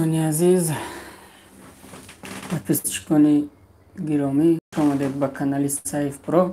دوستانی عزیز و پسچکانی گرامی، خوش آمدید به کانال سیف پرو.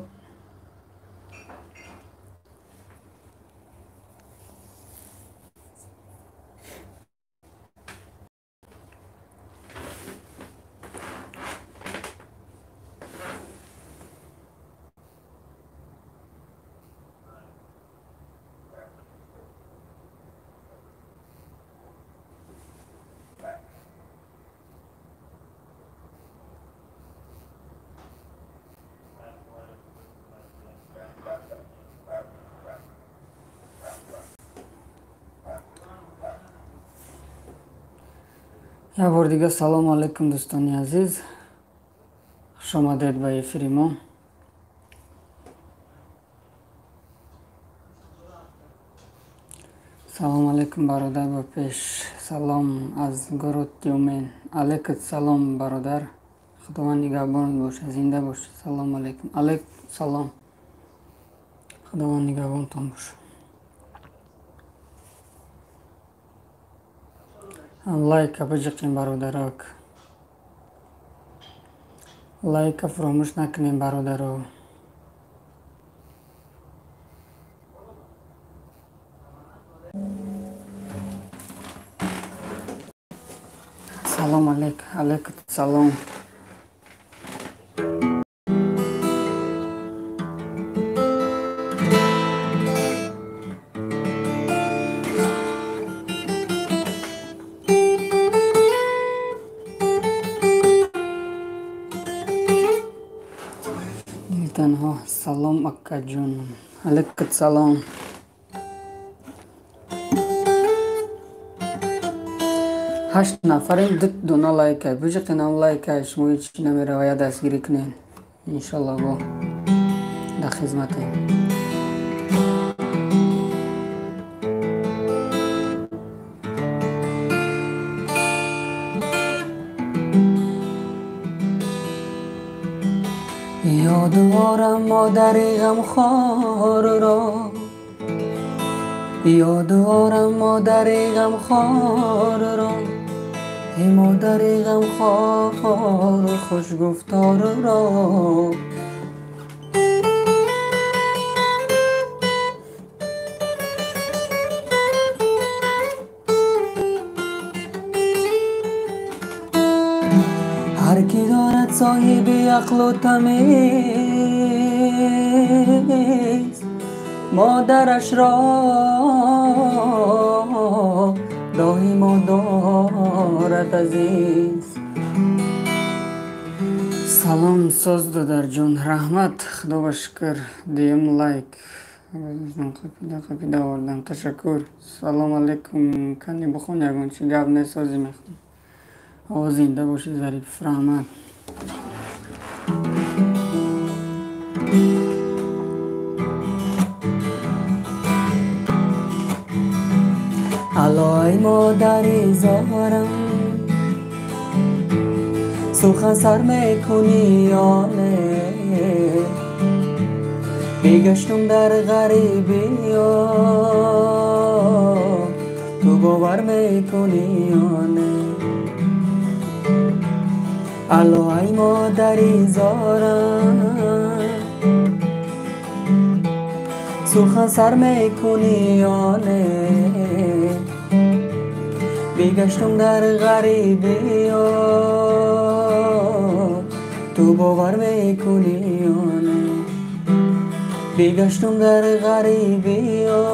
یک بار دیگه سلام علیکم دوستانی عزیز، خوش آمدید به افیر ما. سلام علیکم برادر با پیش، سلام از گروه تیومین. علیکم سلام برادر، خداوند نگهبانت باشه، زنده باش. سلام علیکم. علیکم سلام، خداوند نگهبانتان باشه. لایک بجقین برادراک، لایک فراموش نکنین برادرو. سلام علیکم. علیکم سلام. تنها سلام اکا جون. علیکم سلام. 8 نفریم، دونا لایک های بجقین هم لایک های شما هیچی نمیره و یا دستگیری کنین. انشالله با در خدمتیم. یادوارم مادر غمخوار را، یادوارم مادر غمخوار را، ای مادر غمخوار خوش گفتار را. هر کی دارد صاحب عقل و تمیز، مادرش را دائم دارد عزیز. سلام ساز دادر جون، رحمت، خدا بشکر. دیم لایک قپیده آوردم، تشکر. سلام علیکم. کنی بخون یکون چی گب نسازی میخون. آقا زنده باشی ظریف، رحمت. علای مادری زارم سخن سر میکنی یا نه، بگشتم در غریبی یا تو باور میکنی یا نه. علای مادری زارم سخن سر میکنی یا نه، بگشتم در غریبی یا تو باور میکنی یا نه، بگشتم در غریبی یا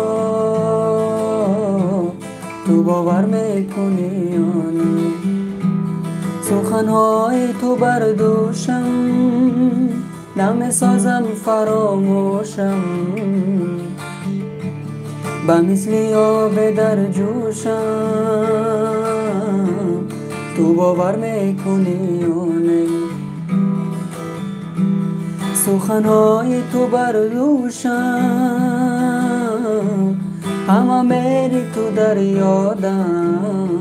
تو باور میکنی یا نه. سخنهای تو بردوشم نمیسازم فراموشم، به مثل آب در جوشم تو باور میکنی یا نه. سخنهای تو بردوشم همه میری تو در یادم،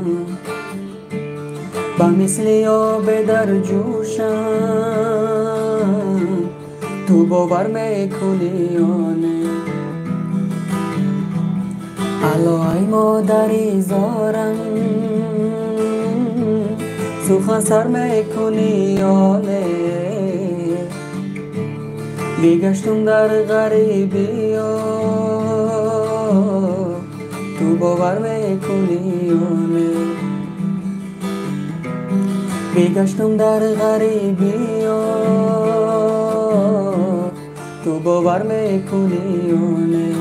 به مثل آب در جوشم تو باور میکنی یا نه. علای مادری زارم سخن سر میکنی آله بیگشتم در غریبی تو باور میکنی آله بیگشتم در غریبی تو باور میکنی آله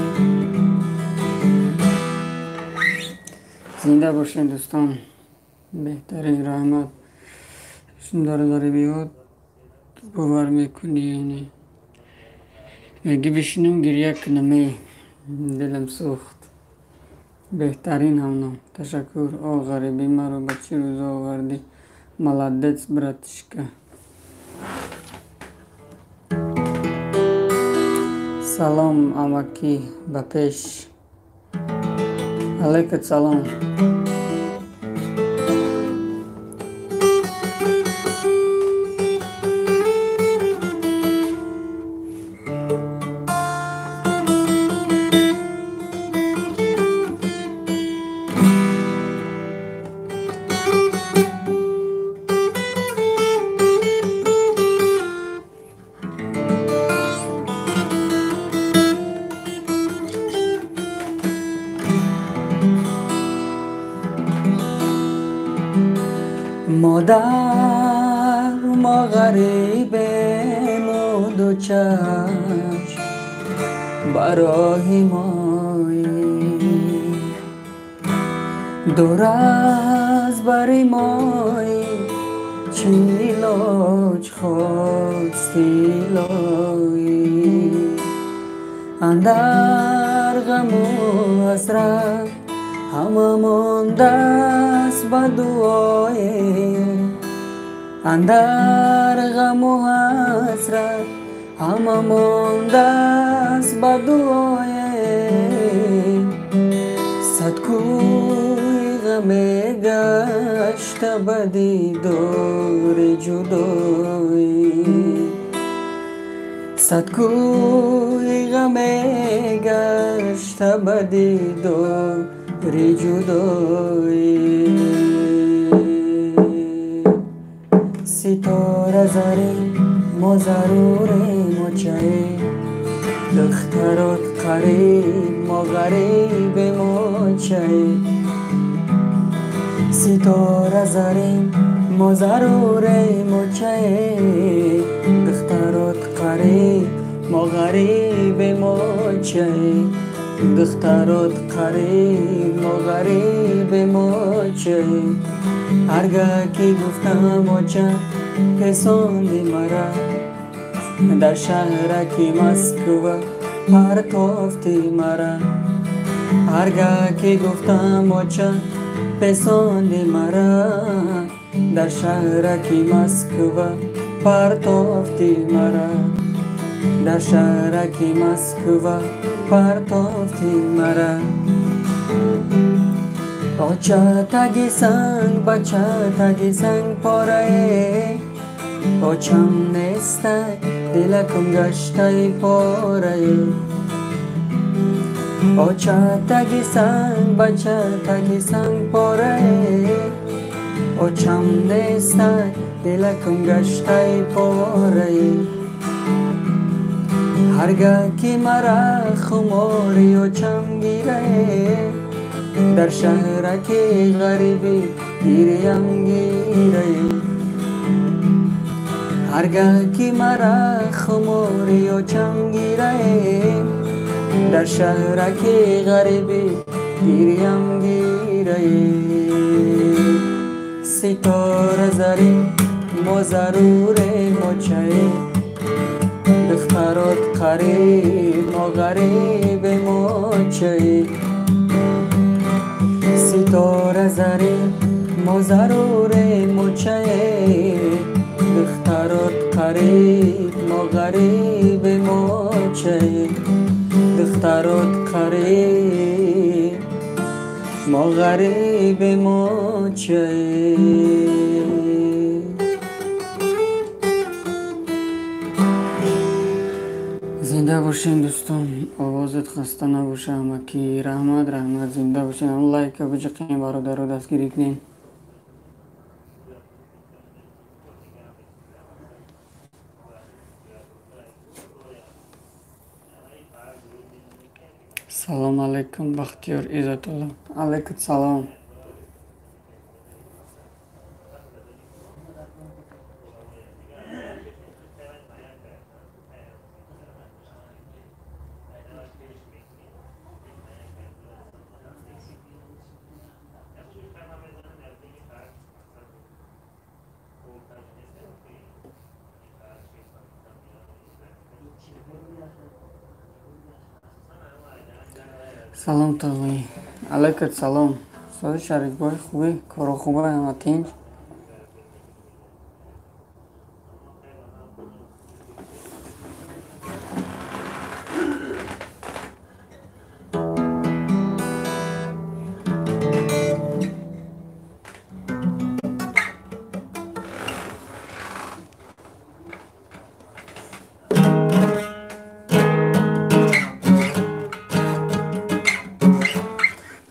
زنده باشین دوستان بهترین رحمت در بیاد باور میکنی یعنی میگی بشینم گریه کنم دلم سوخت بهترین همونم تشکر غریبی مرا بچه روز آوردی ملدت براتشکه سلام امکی بپیش علیکت سلام مادر ما غریبیم و دو چشم برای مایی دور از بری مایی چی لاج خواستی لایی اندر غم و حسرت همه مانده است به دعای اندر غم و حسرت همه مانده است به دعای صد کوی غم گشت به دیدار جدایی صد کوی غم گشت به دیدار جدایی ستاره زرین ما ضروریم و چایی دخترات قریب ما غریبیم و چایی ستاره زرین ما ضروریم و چایی دخترات قریب ما غریبیم و چایی دخترات قریب ما غریب ما چه هرگاه که گفتم و چه پسندی مرا در شهر که مسکو پرتافتی مرا هرگاه که گفتم و چه پسندی مرا در شهر که مسکو پرتافتی مرا در شهر که مسکو پرتافتی مرا بچه تگی سنگ بچه تگی سنگ پاره بچم نیسته دلکم گشته پاره بچه تگی سنگ پاره بچم نیسته دلکم گشته پاره هرگاه که مرا خماری و چم گیره در شهر که غریبی گیریم گیره هرگاه که مرا خماری و چم گیره در شهر که غریبی گیریم گیره ستاره زرین ما ضرور مچه دخترات قریب ما غریب ما چه ستاره زرین ما ضرور مچه دخترات قریب ما غریب ما چه دخترات قریب ما غریب ما چه زنده باشین دوستان آوازت خسته نباشه همکی رحمت زنده باشین لایک بجقین برادر رو دستگیری کنین Салом алейкум, Бахтиёр Иззатулло. Алейкум салом. Салом тағи. Алейкум салом. Сои шарифбой хуби, коро хуба ҳама тинҷ.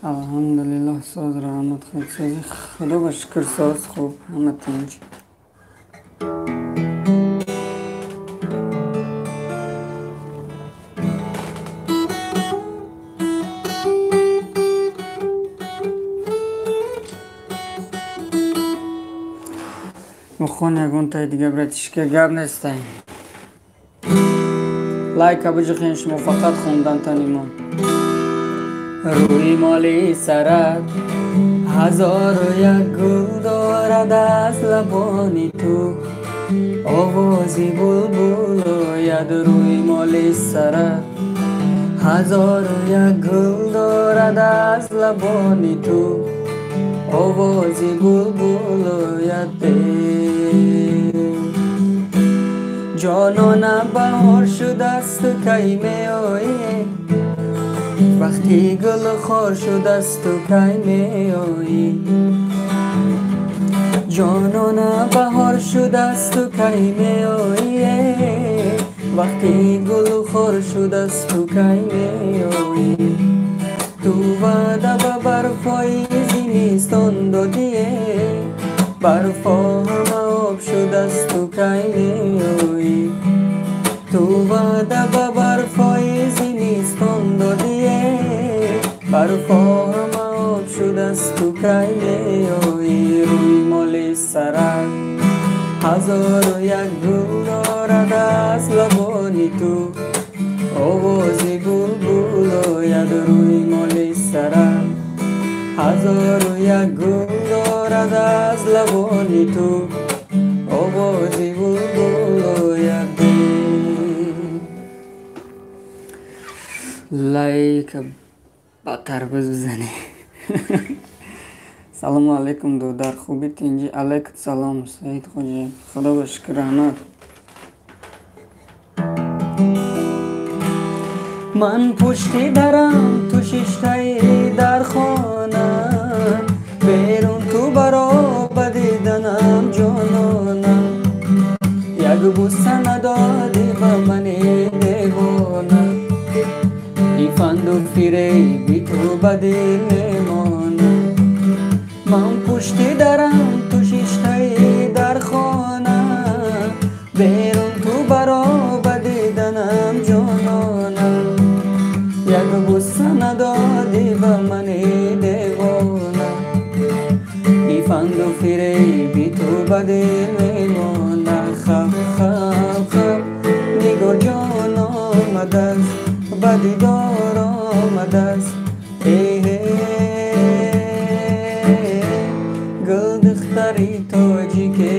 الحمدلله ساز رحمت خود سازی خدا با شکر ساز خوب همه تنج مخون یکون تای دیگه براتش که گب نیستن لایک ابجو خینش فقط خوندن تانیمون روی مالی سرت هزار و یک گل دارد از لبانی تو آوازی بلبل آید روی مالی سرت هزار و یک گل دارد از لبانی تو آوازی بلبل آید جانانم بهار شده است کی می آیی وقتی گل خار شده است تو کی می آیی جانانم بهار شده است تو کی می آیی وقتی گل خار شده است تو کی می آیی تو وعده به برفای زمستان دادی برفا همه آب شده است تو کی می آیی تو وعده به برفای زمستان دادی برفا همه آب شده است تو کی می آیی روی مال سرت هزار و یک گل دارد از لبانی تو آوازی بلبل آید روی مال سرت هزار و یک گل دارد از لبانی تو آوازی بلبل آید لایک باتر بزنی سلام علیکم دودر خوبی تینجی علیکم سلام سعید خوجی خدا با شکر رحمت من پشتی درم تو ششتای در خانه بیرون تو برا بدیدنم جانانم یک بوسه ندادی به من دیوانه ای فندق فریبی تو بدی میمانه من پشتی درم تو ششتای در خانه بیرون تو برا بدیدنم جانانم یک بوسه ندادی به من دیوانه ای فندق فریبی تو بدی میمانه خب خب خب نگار جان آمده است بدیدار آمده است گل دختری تاجی که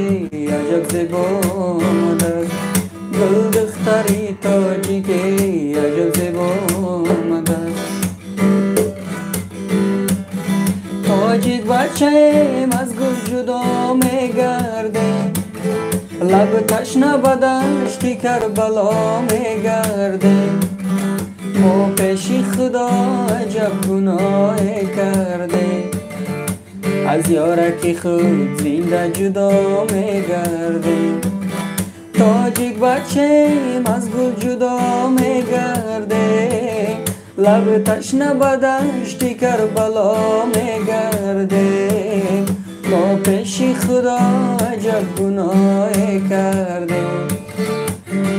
عجب زیبا آمده است گل دختری تاجی که عجب زیبا آمده است تاجیک بچه‌ام از گل جدا میگرده لب تشنه به دشت کربلا میگرده ما پیش خدا عجب گناه کرده از یارکی خود زنده جدا میگرده تاجیک بچه‌ام از گل جدا میگرده لب تشنه به دشت کربلا میگرده ما پیش خدا عجب گناه کرده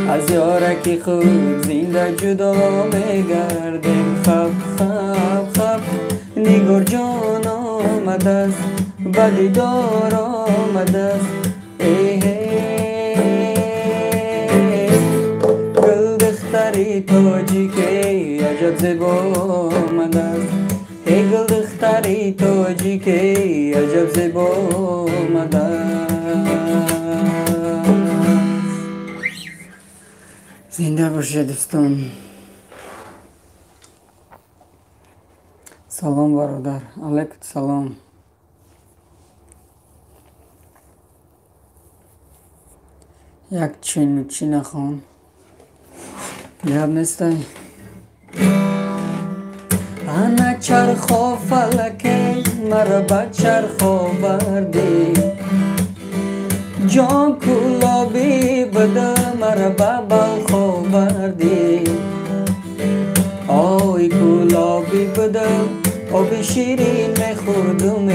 از یارکی خود زنده جدا میگردیم. خب خب خب نگار جان آمد است، به دیدار آمد است. گل دختری تاجی که عجب زیبا آمد است. گل دختری تاجی که عجب زیبا آمد است. زنده باشه دوستان. سلام برادر. علیکم سلام. یک چین و چی نخوان گب نیسته. انا چرخ فلکه مرا به چرخ آوردی، جان کلابی بده مرا به بلخ آوردی. آی کلابی بده آب شیرین میخوردم.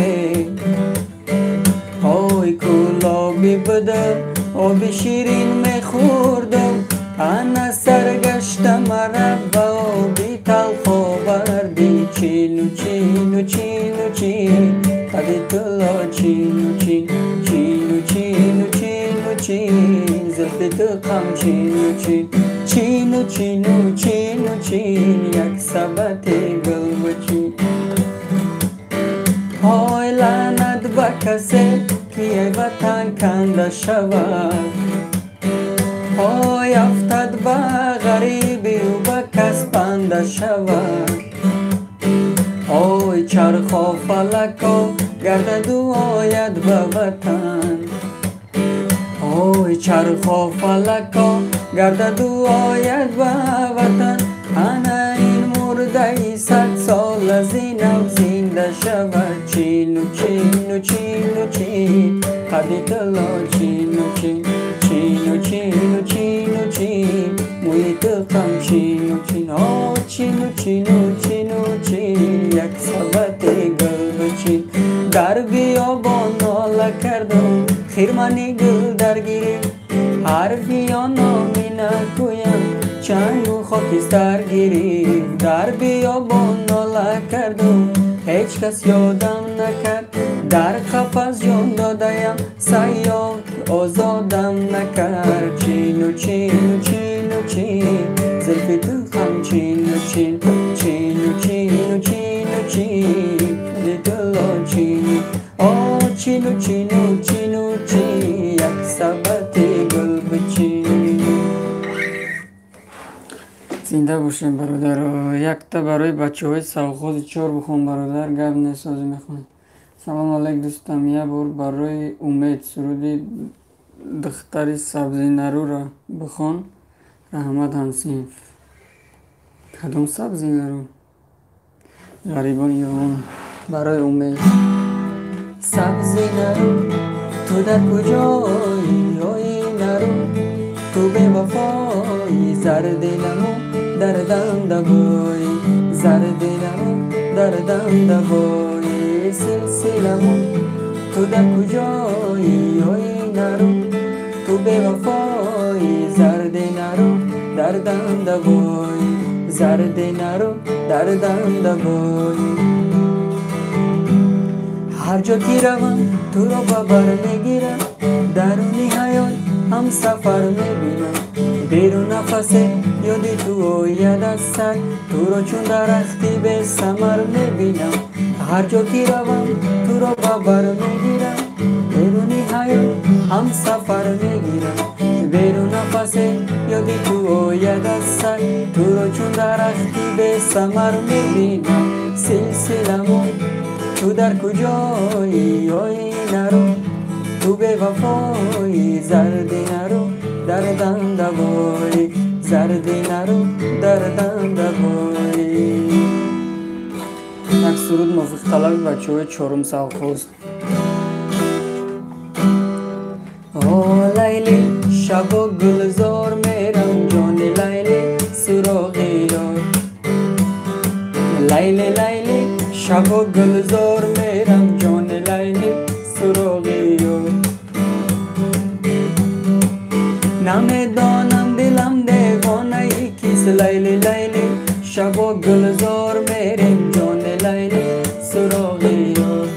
آی کلابی بده آب شیرین میخوردم. انا سرگشتم مرا به آبی تلخ آوردی. چین و چین و چین و چین قدی تلا چین و چین، چین و چین و چین و چین زلفی تقم چین و چین، چین و چین و چین و چین یک سبت گل و چین. های لعنت به کسی که ای وطن کنده شود، های افتد به غریبی و به کس بنده شود. های چرخ فلکا گردد و آید به وطن، های چرخ فلکا گردد و آید به وطن. انا این مرده ای 100 سال از این او زنده شود. چین و چین و چین و چین قدی تلا چین و چین، چین و چین و چین و چین موی تقم چین و چین. آه چین و چین و چین و چین یک سبت گل و چین. در بیابان ناله کردم خیرمنی گل درگیری، حرفی آنامی نگویم چنگ و خاکستر گیری. در بیابان ناله کردم هیچ کس یادم نکرد، در قفس جان دادیم صیاد آزادم نکرد. چین و چین و چین و چین زلفی تو خم چین و چین، چین و چین و چین و چین دلا چین. آه چین و چین و چین و چین یک سبت گل بچین. زنده باشین برادر. یک تا برای بچه های سوخوز 4 بخون برادر، گب نسازی میخونی. سلام علیک دوستم. یه بار برای امید سرودی دختری سبزی نرو را بخون. رحمت همسین. کدوم سبزی نرو؟ غریبان یوان. برای امید. سبزی نرو تو در کجایی؟ آی نرو تو به وفایی. زرد نمو در دم دبایی، زرد نمو در دم دبایی. سلسلمو تو در کجایی؟ آی نرو تو به وفایی. زرد نرو در دم دبایی، زرد نرو در دم دبایی. هر جا که روم تو رو ببر میگیرم، درونی حیات هم سفر میبینم. بیرون نفسه یادی تو آید از سر، تو رو چون درختی به ثمر میبینم. هر جا که روم تو رو ببر میگیرم، بیرونی حیات هم سفر میگیرم. بیرون نفسه یادی تو آید از سر، تو رو چون درختی به ثمر میبینم. سلسلمو تو در کجایی؟ آی نرو تو به وفایی. زرد نرو در دم دبایی، زرد نرو در دم دبایی. یک سرود موفق طلب بچه های 4 سوخوز. آه لیلی شب و گلزار میرم، جان لیلی سراغی یار. لیلی لیلی شب و گلزار میرم، جان لیلی سراغی یار. نمیدانم گلزار میریم جان لیلی سراغ یار.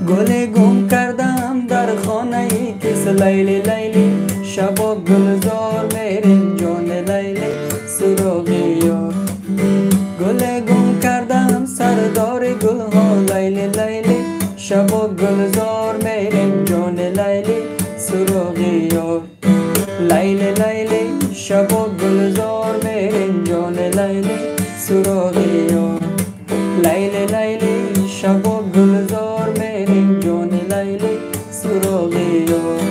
گل گم کردم در خانه ای کس لیلی لیلی، شبا گلزار میریم جان لیلی سراغ یار. گل گم کردم سردار گل ها لیلی لیلی، شبا گلزار میریم جان لیلی سراغ یار. لیلی لیلی شبا گلزار میریم جان لیلی سراغ یار. لیلی لیلی شبا گلزار میریم جان لیلی سراغ یار.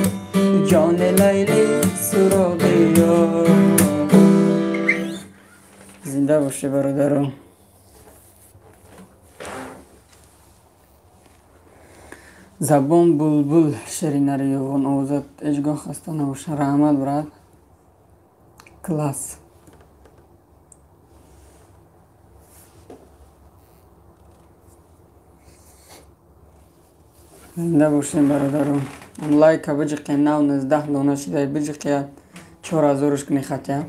جان لیلی سراغ یار. زنده باشه برادران. زبان بلبل شیرینه یوان اوزد اجگاه خسته نباشه. رحمت برات کلاس. زنده باشین برادران. لایک بجقی 19 دانه شده بجقی 4000 کنی خطیه.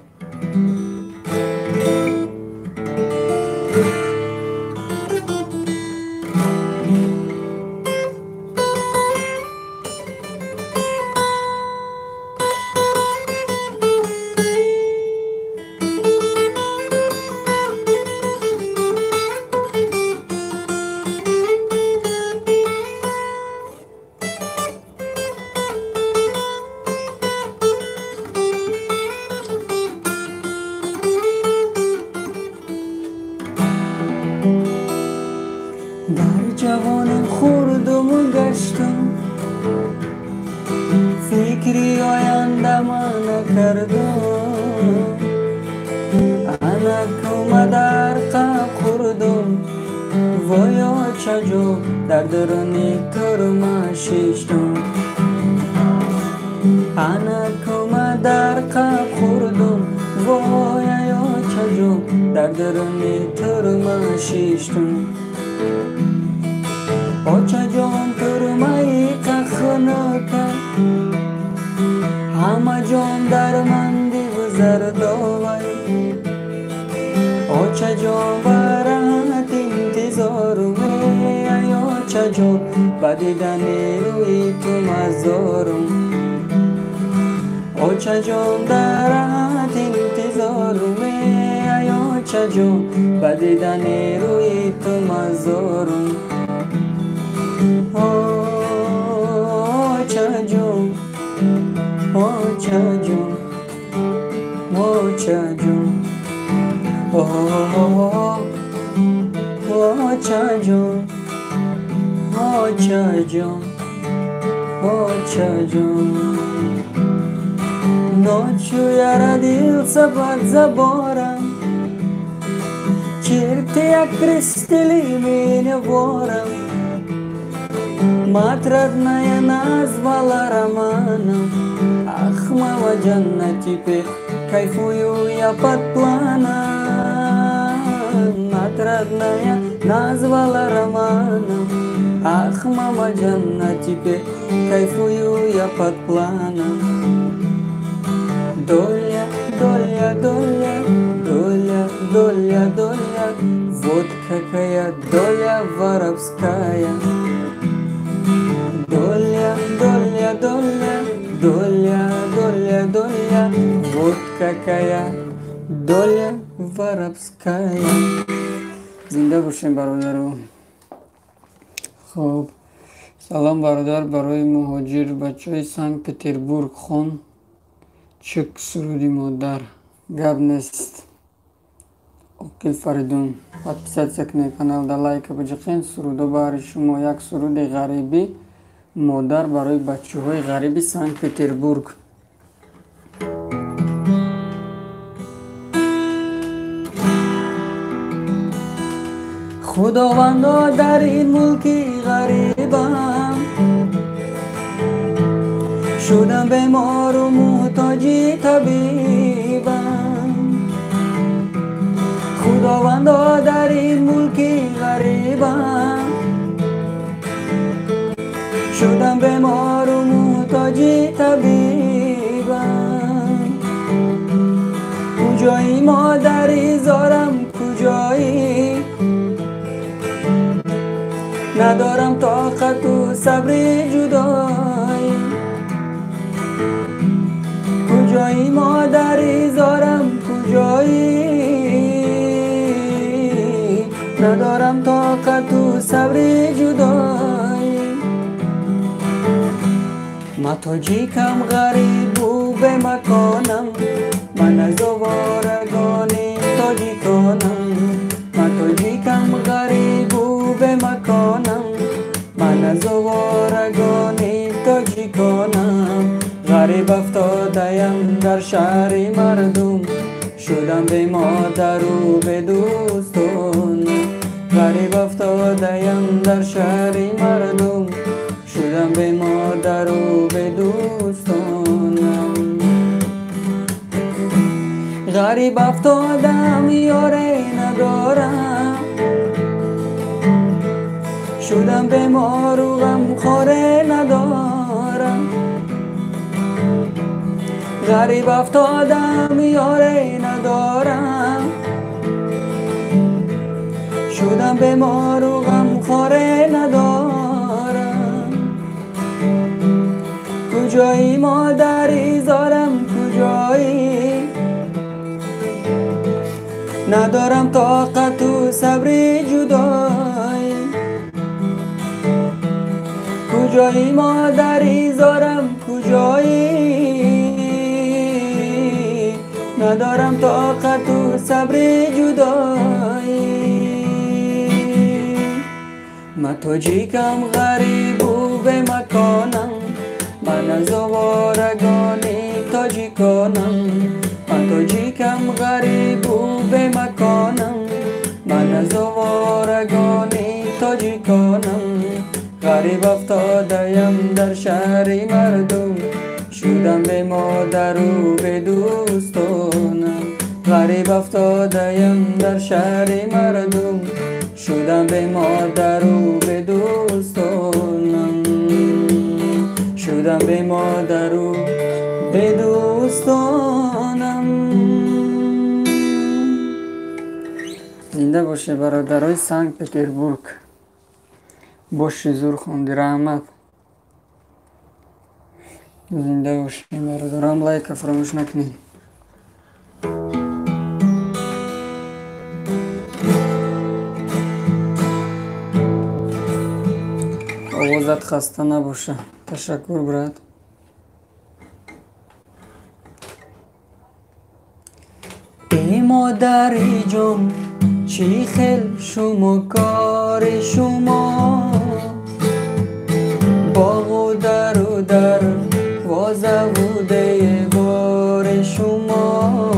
در جوانم خوردم و گشتم، فکری آینده من نکردم. انک در قب خوردم، وایا چجا در درونی ترما شیشتم. انک در قب خوردم، وایا چجا در درونی ترما شیشتم. آچا جان ترمایی قخنه کرد، همه جان در من دیوزر داوی. آچا جان برات انتظارم، ای آچا جان بدیدن روی تو مزارم. آچا جان درات انتظارم، ای آچا جان بدیدن روی تو مزارم. آچا جان آچا جان آچا جان آچا جان آچا جان آچا جان. نوچو یارا دل سبت زبارم، چرتی اکرستلی مینه بارم. Матрад я назвала романом, ах, мама джаннати пе, кайфую я под планом. Матрад я назвала романом, ах, мама джаннати пе, кайфую я под планом. Доля, доля, доля, доля, доля, доля, вот какая доля воровская. Доля, доля, доля, доля, доля, доля, вот какая доля воровская. زنده باشین برادران. خب سلام برادر. برای مهاجر بچه سنت پتربورگ خون چک سرودی مادر گب نیست. اوکیل فریدون подписаться کنه کانال دا لایک بجقین. سرودا برای شما یک سرود غریبی مادر برای بچه های غریبی سنت پتربورگ. خداوندا در این ملکی غریبم، شدم بیمار و محتاجی طبیبم. خداوندا در این ملکی غریبم، شدم بیمار و محتاجی طبیبم. اونجایی مادری زارم ندارم طاقت و صبر جدایی. کجایی مادری زارم کجایی، ندارم طاقت و صبر جدایی. من تاجیکم غریب و به مکانم، من از آوارگان تاجیکانم. من تاجیکم غریب و به مکانم، من از آوارگان تاجیکانم. غریب افتادیم در شهر مردم، شدم به مادر و به دوستان. غریب افتادیم در شهر مردم، شدم به مادر و به دوستانم. غریب افتادم یاری ندارم، شدم به مار و غمخواره ندارم. غریب افتادم یاری ندارم، شدم به مار و غمخواره ندارم. کجایی مادری زارم کجایی، ندارم طاقت و صبر جدایی. کجایی مادری زارم کجایی، ندارم طاقت و صبر جدایی. من تاجیکم غریب و به مکانم، من از آوارگان تاجیکانم. من تاجیکم غریب و به مکانم، من از آوارگان تاجیکانم. غریب افتادیم در شهر مردم، شدم به مادر و به دوستانم. غریب افتادیم در شهر مردم، شدم به مادر و به دوستانم. شدم به مادر و به دوستانم. زنده باشه برادرای سنت پتربورگ. باشه زور خوندی رحمت. زنده باشین برادران، لایک فراموش نکنید. آوازت خسته نباشه. تشکر برات. ای مادری جان چی خیل شما کار شما، باغ و در وازه بوده بار شما.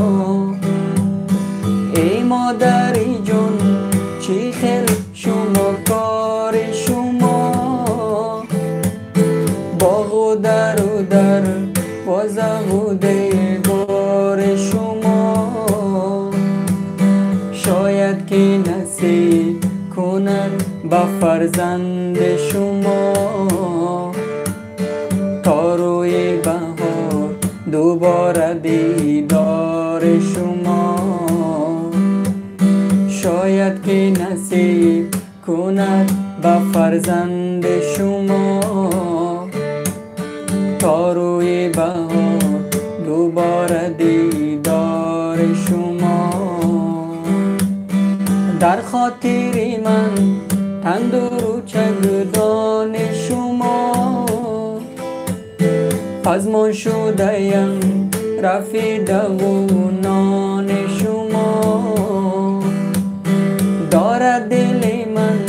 ای مادری جان چی خیل شما کار شما، باغ و در وازه بوده بار شما. شاید که نصیب کند با فرزند شما، تا روی بهار دوباره دیدار شما. شاید که نصیب کند با فرزند شما، تا روی بهار دوباره دیدار شما. در خاطر من تندور و چگدان شما، پزمان شده‌ام رفیده و نان شما. دارد دل من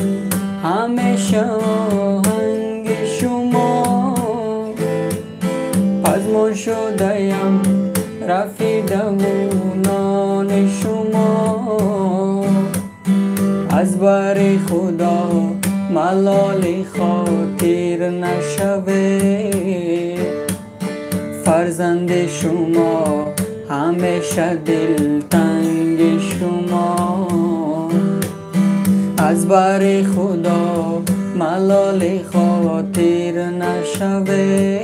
همیشه آهنگ شما، پزمان شده‌ام رفیده و نان شما. از بر خدا ملال خاطر نشوه، فرزند شما همیشه دلتنگ شما. از بر خدا ملال خاطر نشوه،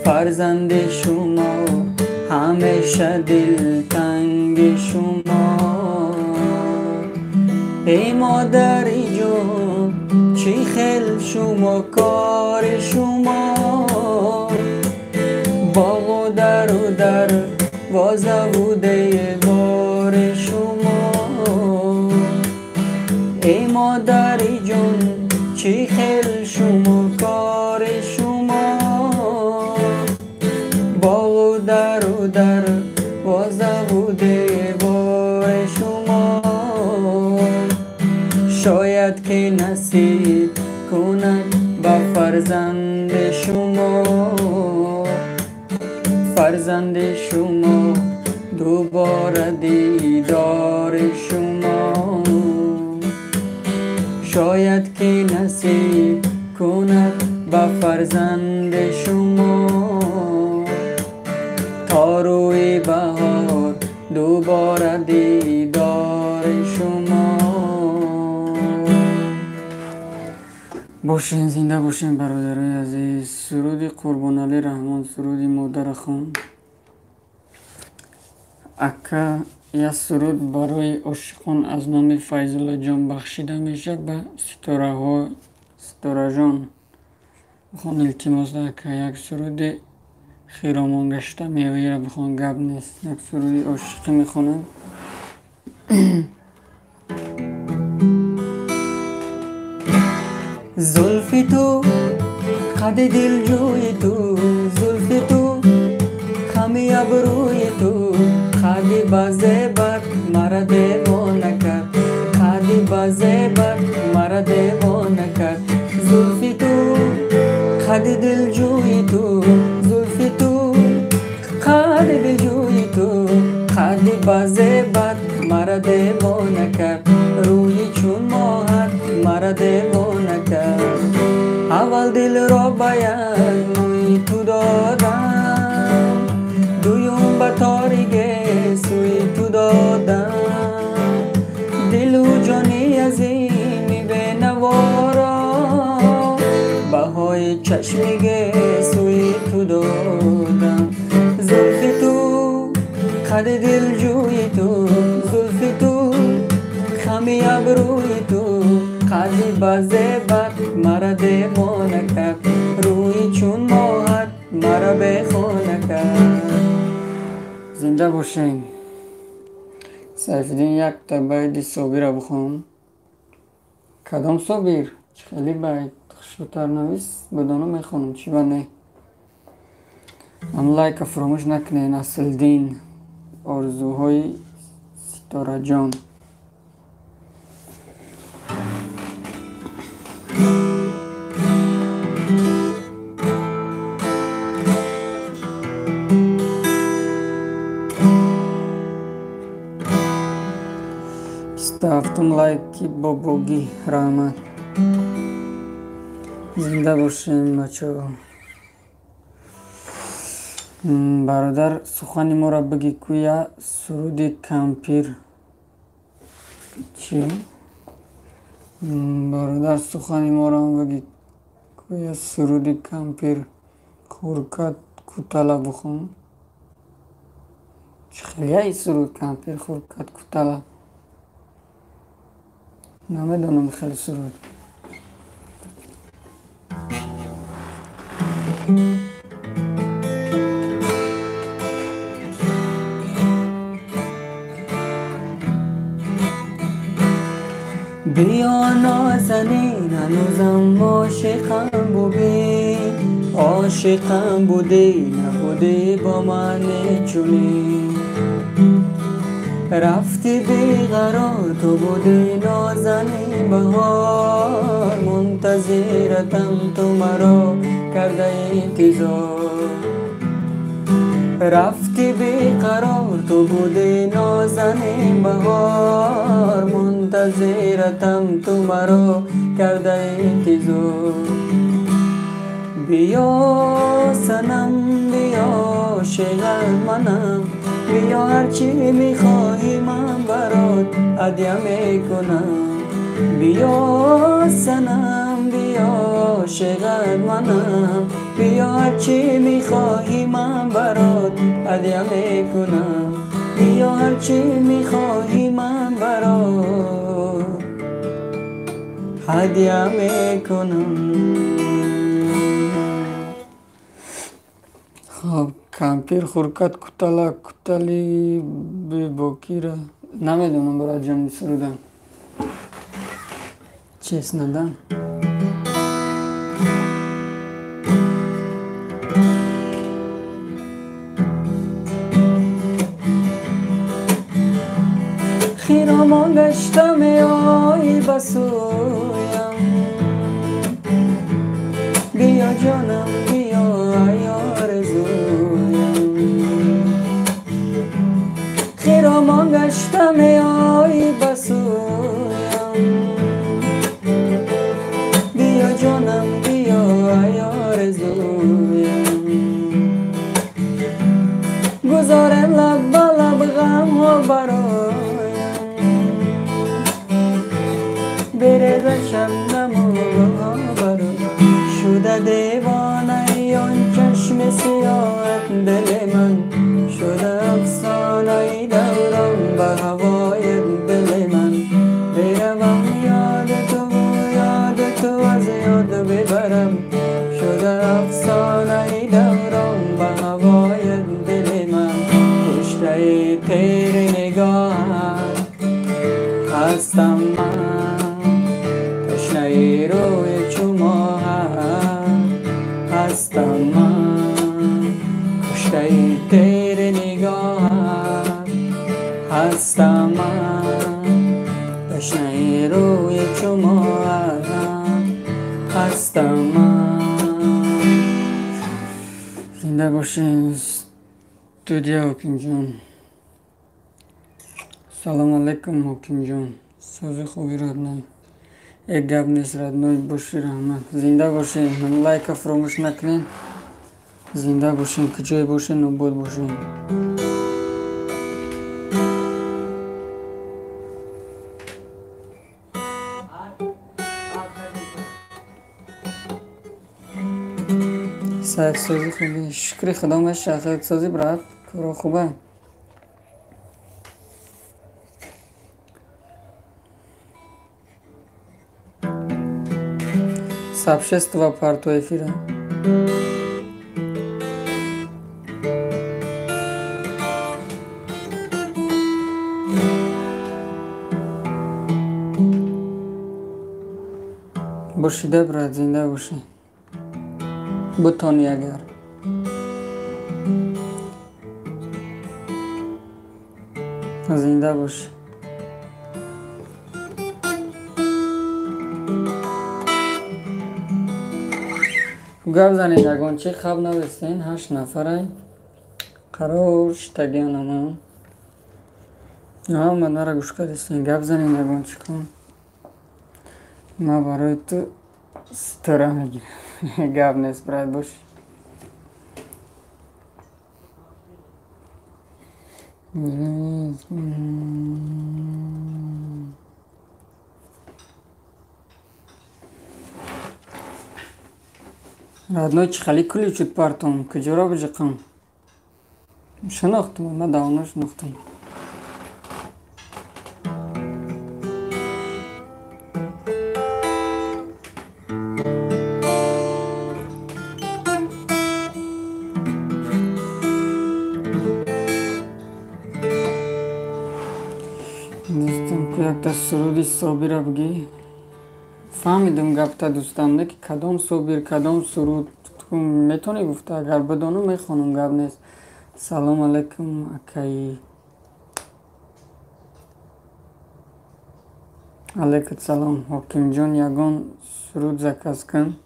فرزند شما همیشه دلتنگ شما. ای مادری جان چی خیل شما کار شما باغ و در وازه بوده بار شما ای مادری جون چی خیل شما کار شما باغ و در وازه بوده بار شما شاید که نصیب کند با فرزند شما فرزند شما دوباره دیدار شما شاید که نصیب کند با فرزند شما تا روی بهار دوباره دیدار شما باشین زنده باشین برادرای عزیز. سرود قربان علی رحمان، سرود مادر خان. اکا یا سرود برای عاشقان از نام فیض الله جان بخشیده میشه به ستاره جان. بخوان التماس ده که یک سرود خیرامان گشته میوه را بخوان گب نیست، یک سرود عاشقی میخونم. زلفی تو قد دل جوی تو زلفی تو خمی ابروی تو خادی بازبت مرا دیوانه کرد خادی بازبت مرا دیوانه کرد زلفی تو قد دل جوی تو زلفی تو قد دل جوی تو خادی بازبت مرا دیوانه کرد روی چون ماهت مرا دیوانه کرد اول دل را باید موی تو دادم دویم به تاریگه سوی تو دادم دل و جانی عظیمی به نوارا بهای چشمیگه سوی تو دادم زلفی تو قد دل جوی تو زلفی تو خمی ابروی تو قدی بازبت مرا دیوانه کرد روی چون ماهت مرا بخونه کرد. زنده باشین. سیفالدین یک تا بیت صابر را بخون. کدام صابر؟ خیلی بیت خوشتر نویس بدانو میخونم چی و نه. لایک فراموش نکنین. اصلدین آرزوهای ستاره جان. هفتم لایکی بابوگی رحمت. زنده باشین بچه‌ها. برادر سخن ما را بگی کویا سرود کمپیر چی؟ برادر سخن ما را بگی کویا سرود کمپیر خورکت کوتالا بخون. خیلی سرود کمپیر خورکت کوتالا نمیدونم خیلی سرود. بیا نازنین هنوزم عاشقم بودی نبودی با من چونی رفتی بیقرار تو بودی نازنین بهار منتظرتم تو مرا کرده انتظار رفتی بیقرار تو بودی نازنین بهار منتظرتم تو مرا کرده انتظار بیا سنم بیا شغل منم بیا هرچی میخواهی من برات هدیه میکنم بیا سنم بیا شغل منم بیا هرچی میخواهی من برات هدیه میکنم بیا هرچی میخواهی من برات هدیه میکنم. خب کمپیر خورکت کتلی باکی را نمیدونم برای جمعی سرودن چیست ندن. خیرامان گشتم ای بسویم، بیا جانم بیا ای آرزویم. خیرامان گشتم ای بسویم، بیا جانم بیا ای آرزویم. گذارم لب با لب غم ها برایم، بره شبنم و برو شده دیوانه آن چشم سیاه دل من، شده افسانه دوران به هوای دل من. بروم یاد تو از یاد ببرم، شده افسانه دوران به هوای دل من. کشته تیر نگاه هستم من، تشنه روی چوما هستم من. کشته تیر نگاه هستم من، تشنه روی چوما هستم من. زنده باشین استودیو حکیم جان. سلام علیکم حکیم جان. سوزی خوبی ردنای یک گپ نیست ردنای باشی رحمت. زنده باشین، من لایک فراموش نکنین. زنده باشین، کجای باشین نبود باشین. سایک سازی خوبی، شکری خدا میشه. سایک سازی برات کارا خوبه. سبشست و پارتو افیره باشیده برات. زنده باشی بتانی اگر زنده باشی. گفت زنید اگان چه خواب نوستین 8 نفره قرار شتگیان اما من را گوش کردستین. گفت زنید اگان چه کن ما برای تو ستره میگیم. گفت نیست برای باش. رادنای چی خالی کلی چود پارتون کجا را بجقم شناختم. من داونه شناختم. دوستم که یک تا سرودی صابی را بگی. فهمیدم گفته دوستم نه که کدام صابیر کدام سرود میتونی گفته. اگر بدانم میخوانم گفت نیست. سلام علیکم اکایی. علیکم سلام حکیم جان. یگان سرود زکز کن.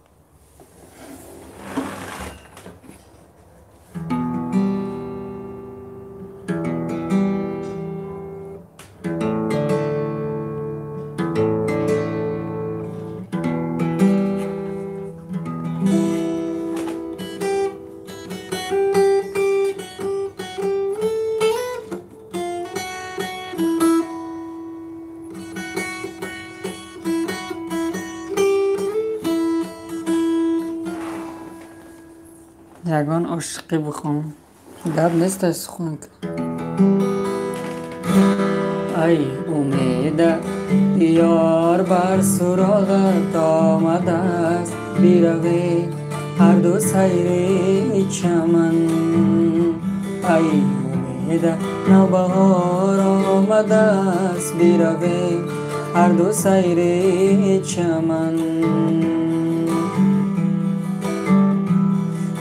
یگان عاشقی بخوام گب نیست از خون. ای امید یار بر سراغت آمده است بیروی هر دو سیر چمن ای امید نوبهار آمده است بیروی هر دو سیر چمن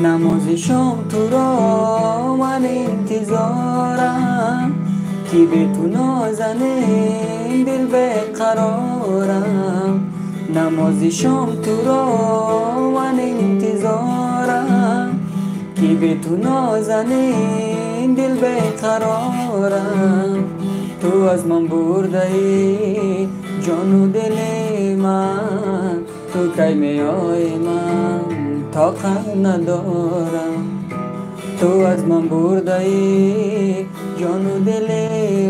نماز شام تو را من انتظارم کی به تو نازنین دل بیقرارم نماز شام تو را من انتظارم کی به تو نازنین دل بیقرارم تو از من برده ای جان و دل من تو کی میای من طاقت ندارم تو از من برده ای جان و دل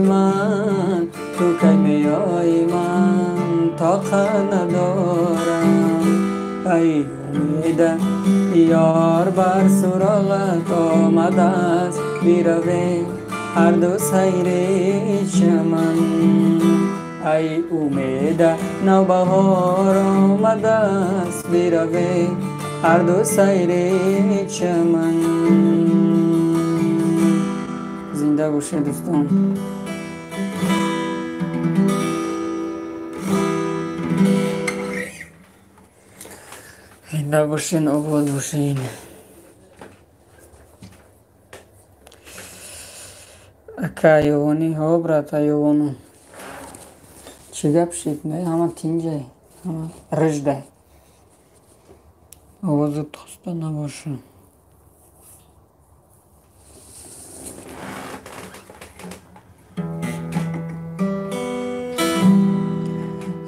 من تو کی میای من طاقت ندارم ای امید یار بر سراغت آمده است بیروی هر دو سیر چمن ای امید نوبهار آمده است بیروی هر دو سیر چمن زنده باشه دوستان زنده باشین آباد باشین اکا یوانی ها برات یوانو چی گپ شید نه همه تینجه همه رجده آوازت خسته نباشه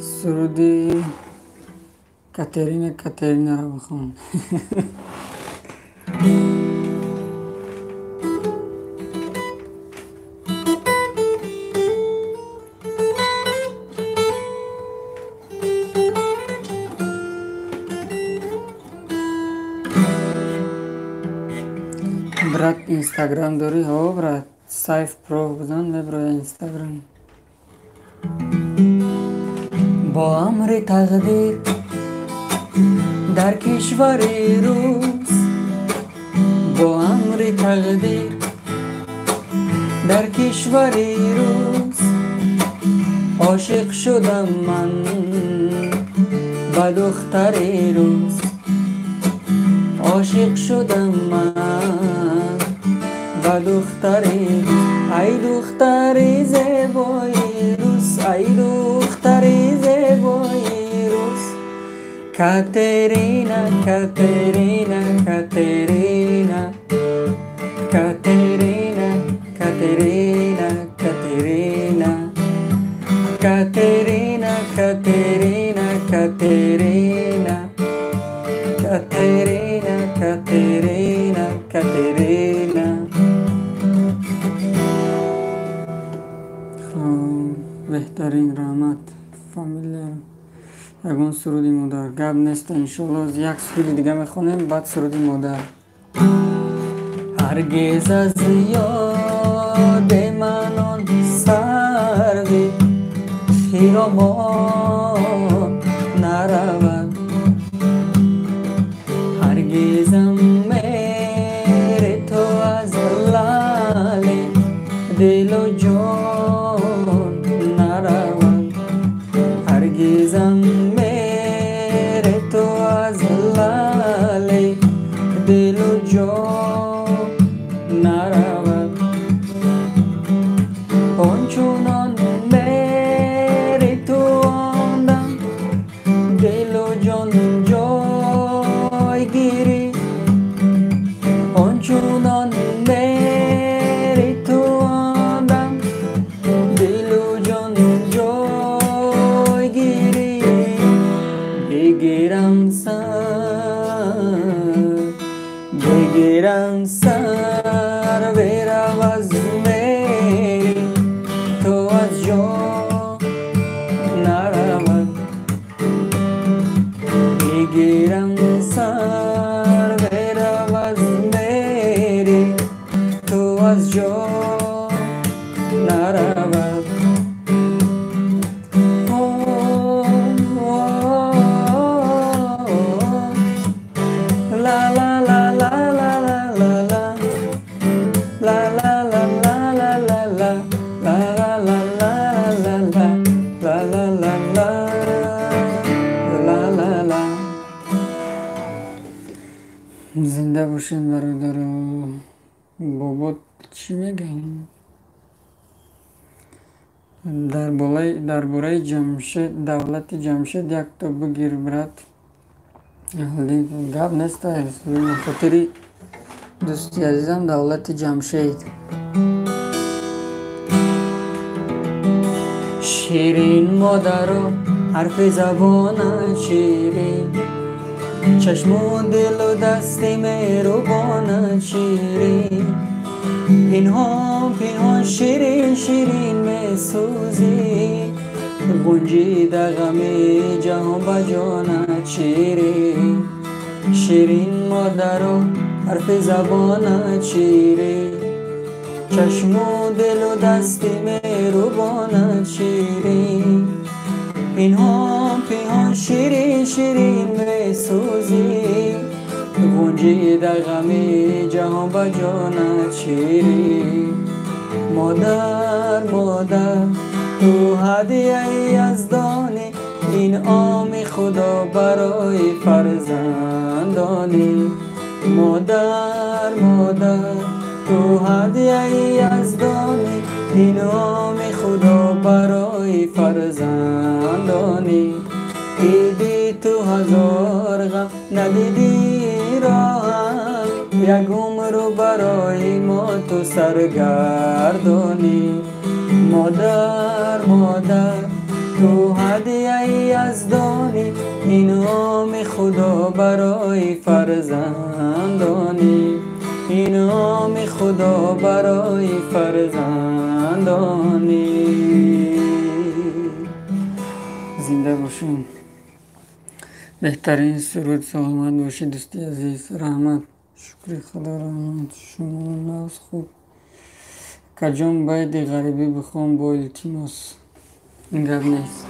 سرودی کاترینا را بخوان برات اینستاگرام داری ها برات سایف پرو بزن ببرای اینستاگرام با امر تقدیر در کشوری روز با امر تقدیر در کشوری روز عاشق شدم من با دختری روز عاشق شدم من با دختری ای دختری زیبای روز ای دختری زیبای روز کاترینا کاترینا کاترینا کاترینا کاترینا کاترینا کاترینا کاترینا کاترینا کاترینا کاترینا کاترینا بهترین رحمت فامیلی یگون سرودی مادر گب نیست انشالله از یک سرودی دیگه میخونیم بعد سرودی مادر هرگز از یاد من آن سروی خیرامان نرود هرگزم میره تو از لاله دل و جان نرود هرگزم میره تو از لاله دل و جان نرود آنچنان میره تو آندم دل و جان جای گیری آنچنان میره تو آندم دل و جان جای گیری بگیرم سر برم از میری تو از جا نرود بگیرم سر برم از میری تو از جا نرود لا لا لا لا. زنده باشین برادران. بابا چی میگن؟ درباره جمشید، دولت جمشید یک تا بگیر برات. حالی گپ نیست، خاطری دوستی عزیزم دولت جمشید. شیرین مادر و حرف زبان شیرین، چشم و دل و دست مهربان شیرین، پنهان پنهان شیرین شیرین میسوزی، گنجی در غم جهان بجانت شیرین. شیرین مادر و حرف زبانت شیرین، چشم و دل و دست مهربانت شیرین، پنهان پنهان شیرین شیرین میسوزی، گنجی در غم جهان بجانت شیرین. مادر مادر تو هدیه یزدانی، این عام خدا برای فرزندانی. مادر مادر تو هدیه یزدانی، این عام خدا برای فرزندانی. دیدی تو هزار غم ندیدی راهم، یک عمر برای ما تو سرگردانی. مادر مادر تو هدیه یزدانی، این عام خدا برای فرزندانی، این عام خدا برای فرزندانی. زنده باشین. بهترین سرود سلامت باشید دوستی عزیز. رحمت شکر خدا، رحمت شما ناز خوب کجام باید غریبی بخوام با التماس، این گپ نیست.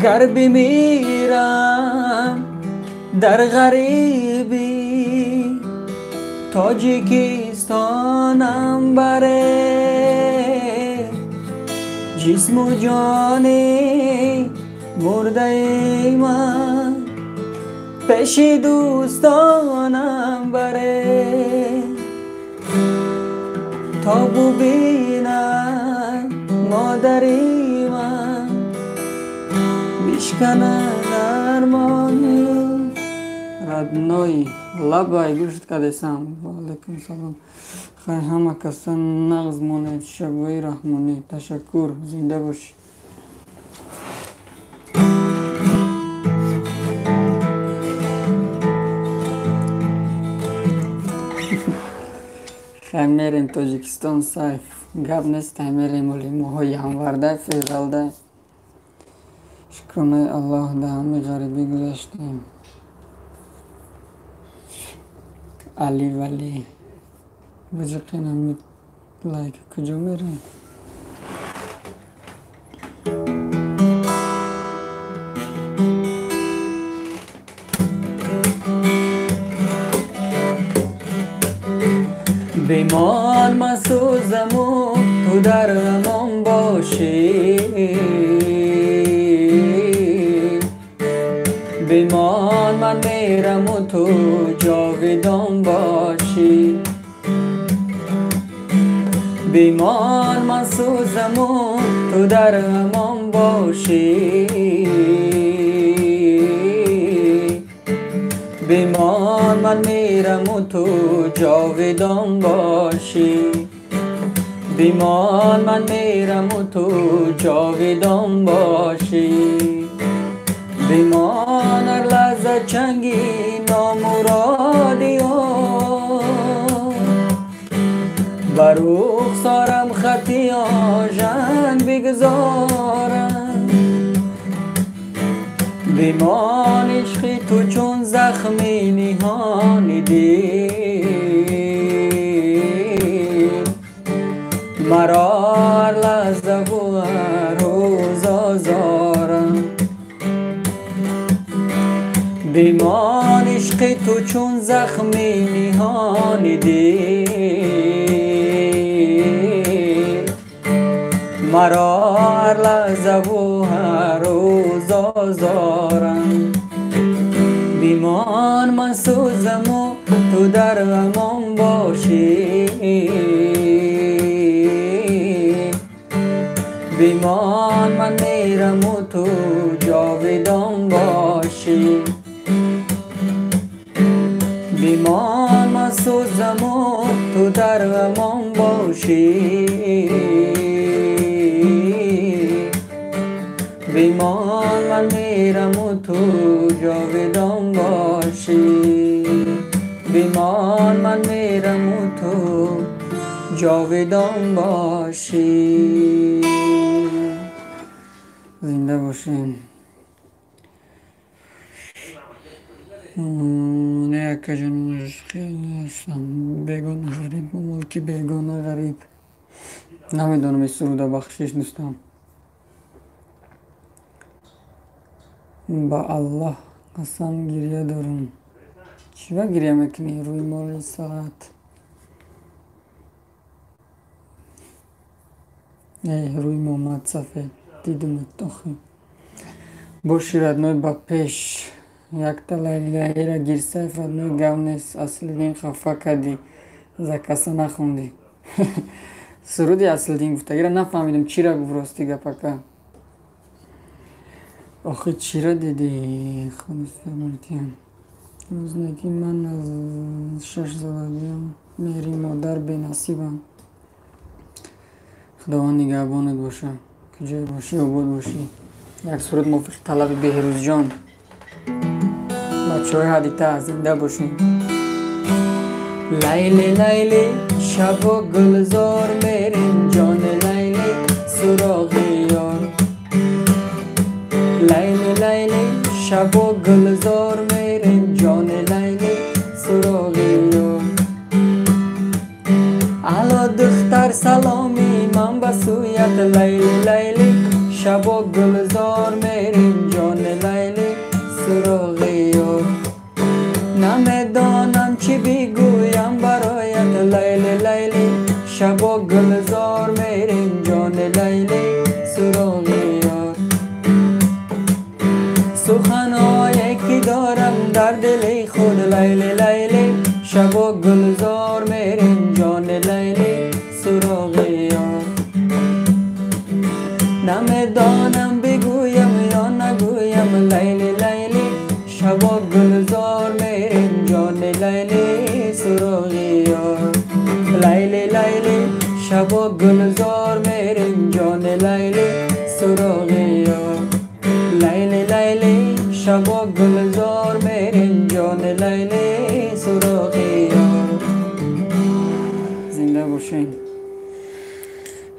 گر بمیرم در غریبی، تاجیکستانم بره، جسم و جان مرده من پیش دوستانم بره، تا ببینم مادری من بشکنن ارمانی. ردنای لبای گوشت کدیسم. علیکم سلام. خیلی همه کسان نغز مونه شبوی رحمانی. تشکر. زنده باشی. خیلی میریم تاجیکستان سایف گپ نیست، میریم ولی موهای همورده فیزالده. شکرانه الله ده همه غریبی گذاشتیم. علی ولی بجقین همید لایک کجا میریم؟ بیمان من سوزم و تو در امان باشی، بیمان من میرم و تو جاودان باشی. بیمان من سوزم و تو در امان باشی، بیمان من میرم و تو جاودان باشی. بیمان من میرم و تو جاودان باشی. بیمان هر لحظه چنگی نامرادی ها، بر رخسارم خطی آژن بگذارم. بیمان عشقی تو چون زخمی نهانی دید، مرا هر لحظه و هر روز آزارم. بیمان عشقی تو چون زخمی نهانی دید، مرا هر لحظه و هر روز آزارم. بیمان من سوزم و تو در غمم باشی، بیمان من میرم و تو جاودان باشی. بیمان من سوزم و تو در غمم باشی، بیمان من میرم و تو جاودان باشی. بیمان من میرم و تو جاودان باشی. زنده باشین. نه که جنوش خیلی هستم بیگانه غریب، ملکی بیگانه غریب. نمیدونم این سروده بخشش دوستم. با الله قسم گریه دارم. چرا گریه میکنی روی مال ساعت؟ ای روی محمد سفید دیدم اتاخی باشی ردنوی با پیش یک تلیلی را گیرسه فردنوی گم نیست. اصل دین خفه کردی زکسه نخوندی. سرودی اصل دین گفته را نفهمیدم چی را گفت راستی گپکه. آخه چی را دیدی خودسته ملتیم روز نگی من از 6 زدگیم میری مادر بی نصیبم. خداوند نگهبانت باشه که جای باشی و بود باشی. یک سرود موفق طلب بهروز جان. بچه های حدیثه زنده باشین. لیلی لیلی شب و گلزار میریم جان لیلی سراغ یار. لیلی لیلی شب و گلزار میریم جان لیلی سراغ یار. الا دختر سلامی من بسویت لیلی لیلی شب و گلزار میریم جان لیلی سراغ یار. نمیدانم چی بگویم برایت لیلی لیلی شب و گلزار میریم جان لیلی سراغ یار. سخنهایی که دارم در دل خود لیلی لیلی شب و گلزار میریم جان لیلی سراغ یار. نمیدانم بگویم یا نگویم لیلی لیلی شب و گلزار میریم جان لیلی سراغ یار. لیلی لیلی شب و گلزار میریم جان لیلی سراغ یار. لیلی لیلی شب و گلزار میریم جان لیلی سراغ یار. زنده باشین.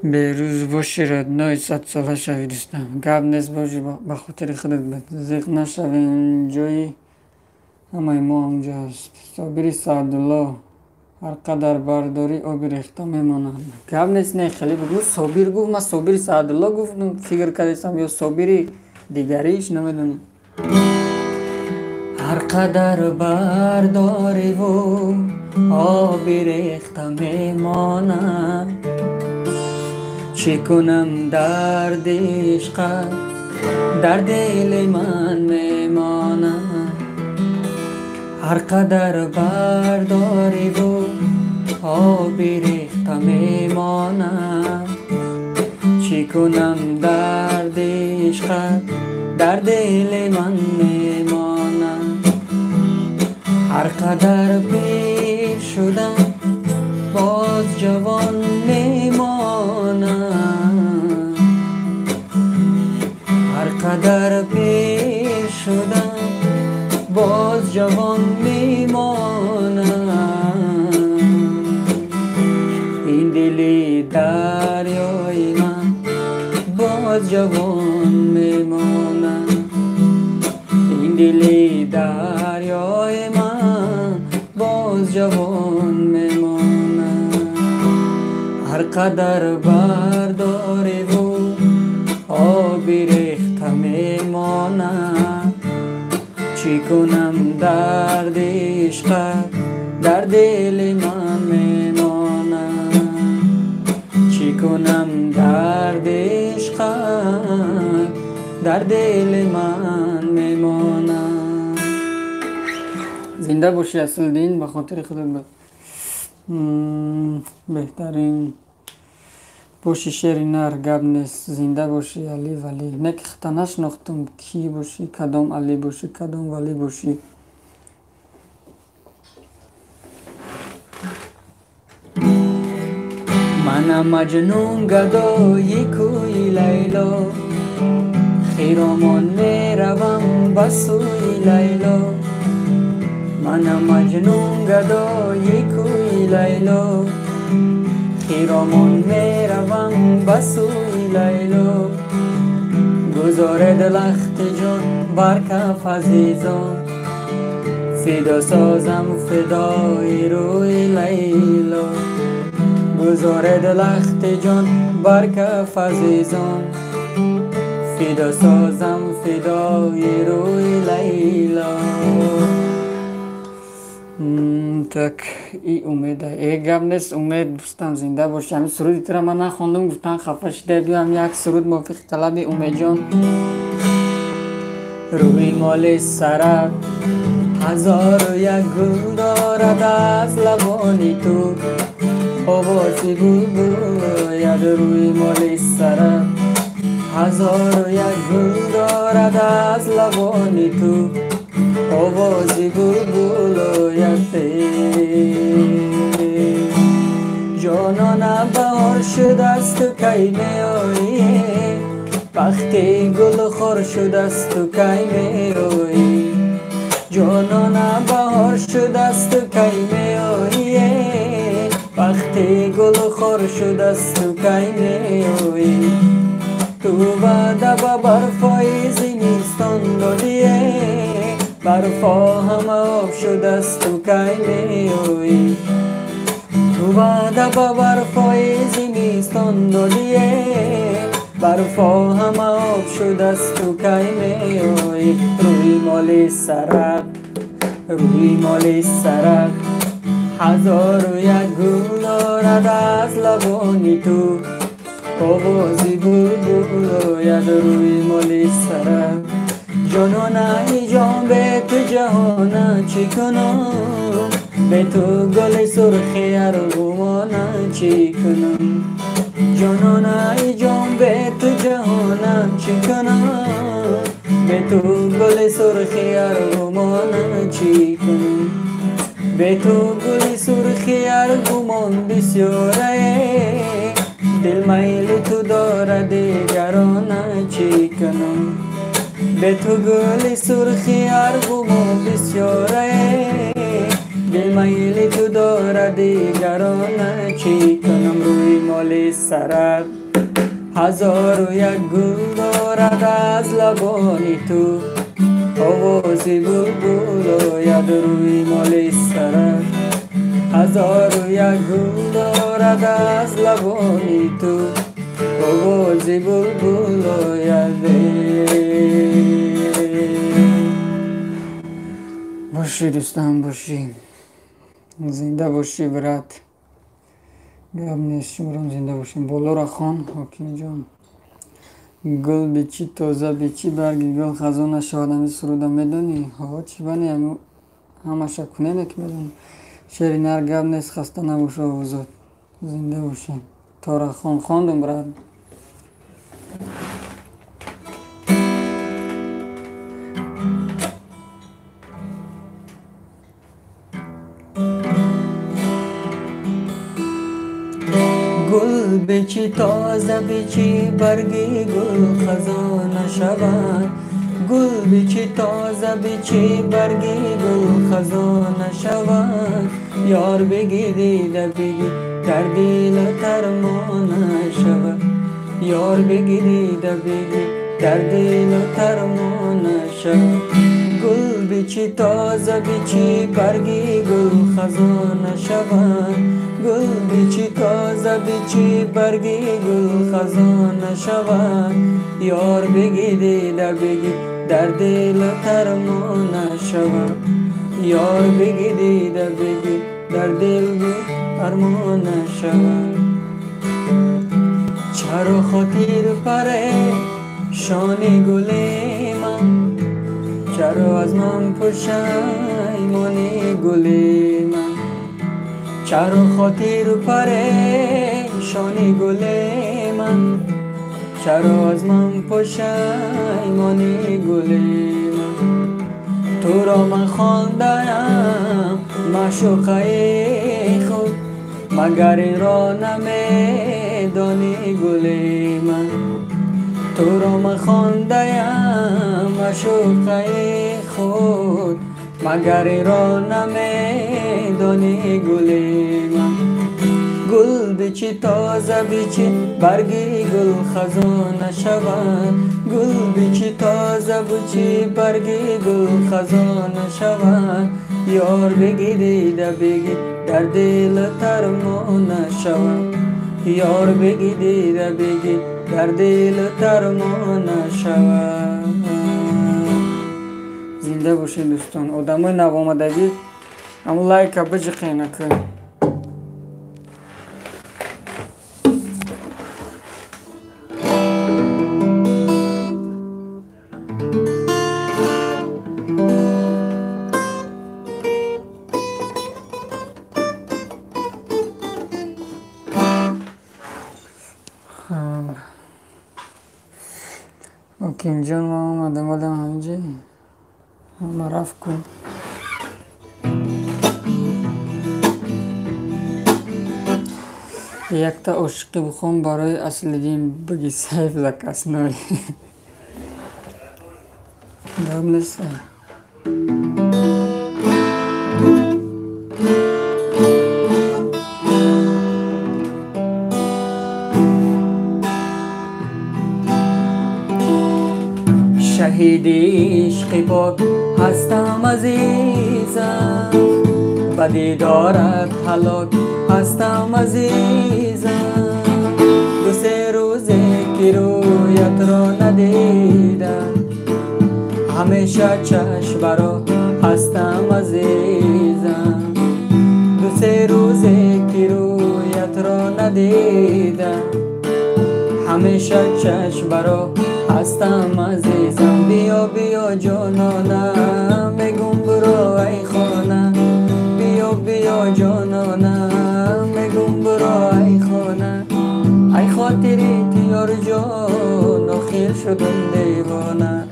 بروز باشی ردنای 100 ساله شوی دوستم. گب نیست باشی به خاطر خودت بد زیق نشوی. جایی همه ما همجا هست. صابری سعدالله هر قدر برداری آبی ریخته میمانند. گب نیست نه خیلی بگو صابر گفت. من صابری سعدالله گفتم فکر کردیستم یا صابری دیگریش نمیدونم. هر قدر برداری و آبی ریخته میمانند. چی کنم درد عشقت در دل من میمانم. هر قدر برداری و آبی ریخته میمانم. چی کنم درد عشقت در دل من میمانم. هر قدر پیر شدم باز جوان میمانم. هر قدر پیر شدم باز جوان میمانم. این دلی دریای من باز جوان میمانم. این دلی دریای من باز جوان میمانم. هر قدر برداری و آبی ریخته میمانم. چی کنم درد عشقت در دل من میمانم. چی کنم درد در دل من میمانند. زنده باشی اصل دین، به خاطر خودت بهترین باشی. شعر نر گب نیست. زنده باشی علی ولی. نک خطا نشناختم کی باشی، کدام علی باشی، کدام ولی باشی. منم مجنون گدای کوی لیلا، خیرامان میروم بسوی لیلا. منم مجنون گدای کوی لیلا، خیرامان میروم بسوی لیلا. گذار دلخت جان بر کف عزیزان، فدا سازم فدای روی لیلا. گذار دلخت جان بر کف عزیزان، فدا سازم فدای روی لیلا. تک ای امیده ای گم نیست. امید دوستان زنده باشی. همین سرودی تر من نخوندم، گفتن خفه شده بیام یک سرود موافق طلب امید جان. روی مال سرت هزار و یک گل دارد، از لبانی تو آوازی بوید. روی مال سرت هزار و یک گل دارد، از لبانی تو آوازی بوید. جانان بهار شده است و کی می آیی، وقتی گل خور شده است و کی می آیی. جانان بهار شده است و کی می آیی، وقتی گل خور شده است و کی می آیی. تو وعده به برفای زمستان دادیه، برفا همه آب شده است و کی می آیی. تو وعده به برفای زمستان دادیه، برفا همه آب شده است و کی می آیی. روی مال سرت روی مال سرت هزار و یک گل دارد، از لبانی تو آوازی بوید. روی مال سرت جانانه ای جان به تو جهانه چی کنم، به تو گل سرخی ارغوانه چی کنم. جانانه ای جان به تو جهانه چی کنم، به تو گل سرخی ارغوانه چی کنم. به تو گل سرخی ارغوان بسیاره، دل میل تو دارد دیگرانه چی کنم. به تو گل سرخی ارغوان بسیاره، دل میل تو دارد دیگرانه چی کنم. روی مال سرت هزار و یک گل دارد، از لبانی تو آوازی بوید. روی مال سرت هزار و یک گل دارد، از لبانی تو آوازی بوید. باشی دوستان باشی، زنده باشی برات. گم نیست شمران زنده باشیم. بالا را خان حاکم جان. گل بیچی تازه بیچی برگی گل خزان نشود. همی سروده میدونی هوا چی بانی همه شکنه نک میدونی. شعر نر گم نیست. خسته نباشه آوازات. زنده باشیم. تارا خان خواندم برات. گل بیچی تازه بیچی برگی گل خزان شود. گل بیچی تازه بیچی برگی گل خزان شود. یار بگی دیده بگی در دل ترمان شود. یار بگی دیده بگی در دل ترمان شود. گل بیچی تازه بیچی برگی گل خزان شود. گل بیچی تازه بیچی برگی گل خزان شود. یار بگی دیده بگی در دل ترمان شود. یار بگی دیده بگی در دل ترمان شود. چرا خاطر پره شانه گل من چرا از من پشیمانی گل من چرا خاطر پریشانی گل من چرا از من پشیمانی گل من تو را من خواندم معشوقه خود مگر این را نمیدانی گل من تو را من خواندم معشوقه خود مگر این را نمیدانی گل من گل بیچی تازه بیچی برگی گل خزانه شود گل بیچی تازه بیچی برگی گل خزانه شود یار بگی دیده بگی در دل ترمانه شود یار بگی دیده بگی در دل ترمانه شود. زنده باشین دوستان. آدمای نوآمدگی اما لایک بجقینه کن. اوکیم جان ما آمدم همینجا ما رفت کن یک تا عشقی بخون برای اصلیدین بگی سیف لکس نوی دام نیست شهید عشق پاک هستم عزیزم به دیدارت هلاک هستم عزیزم دو سه روزه که رویت را ندیدم همیشه چشم برا هستم عزیزم دو سه روزه که رویت را ندیدم همیشه چشم برا هستم عزیزم بیا بیا جانانم میگم برو ای خانه بیا بیا جانانم میگم برو ای خانه ای خاطری تو یار جان آخر شدم دیوانه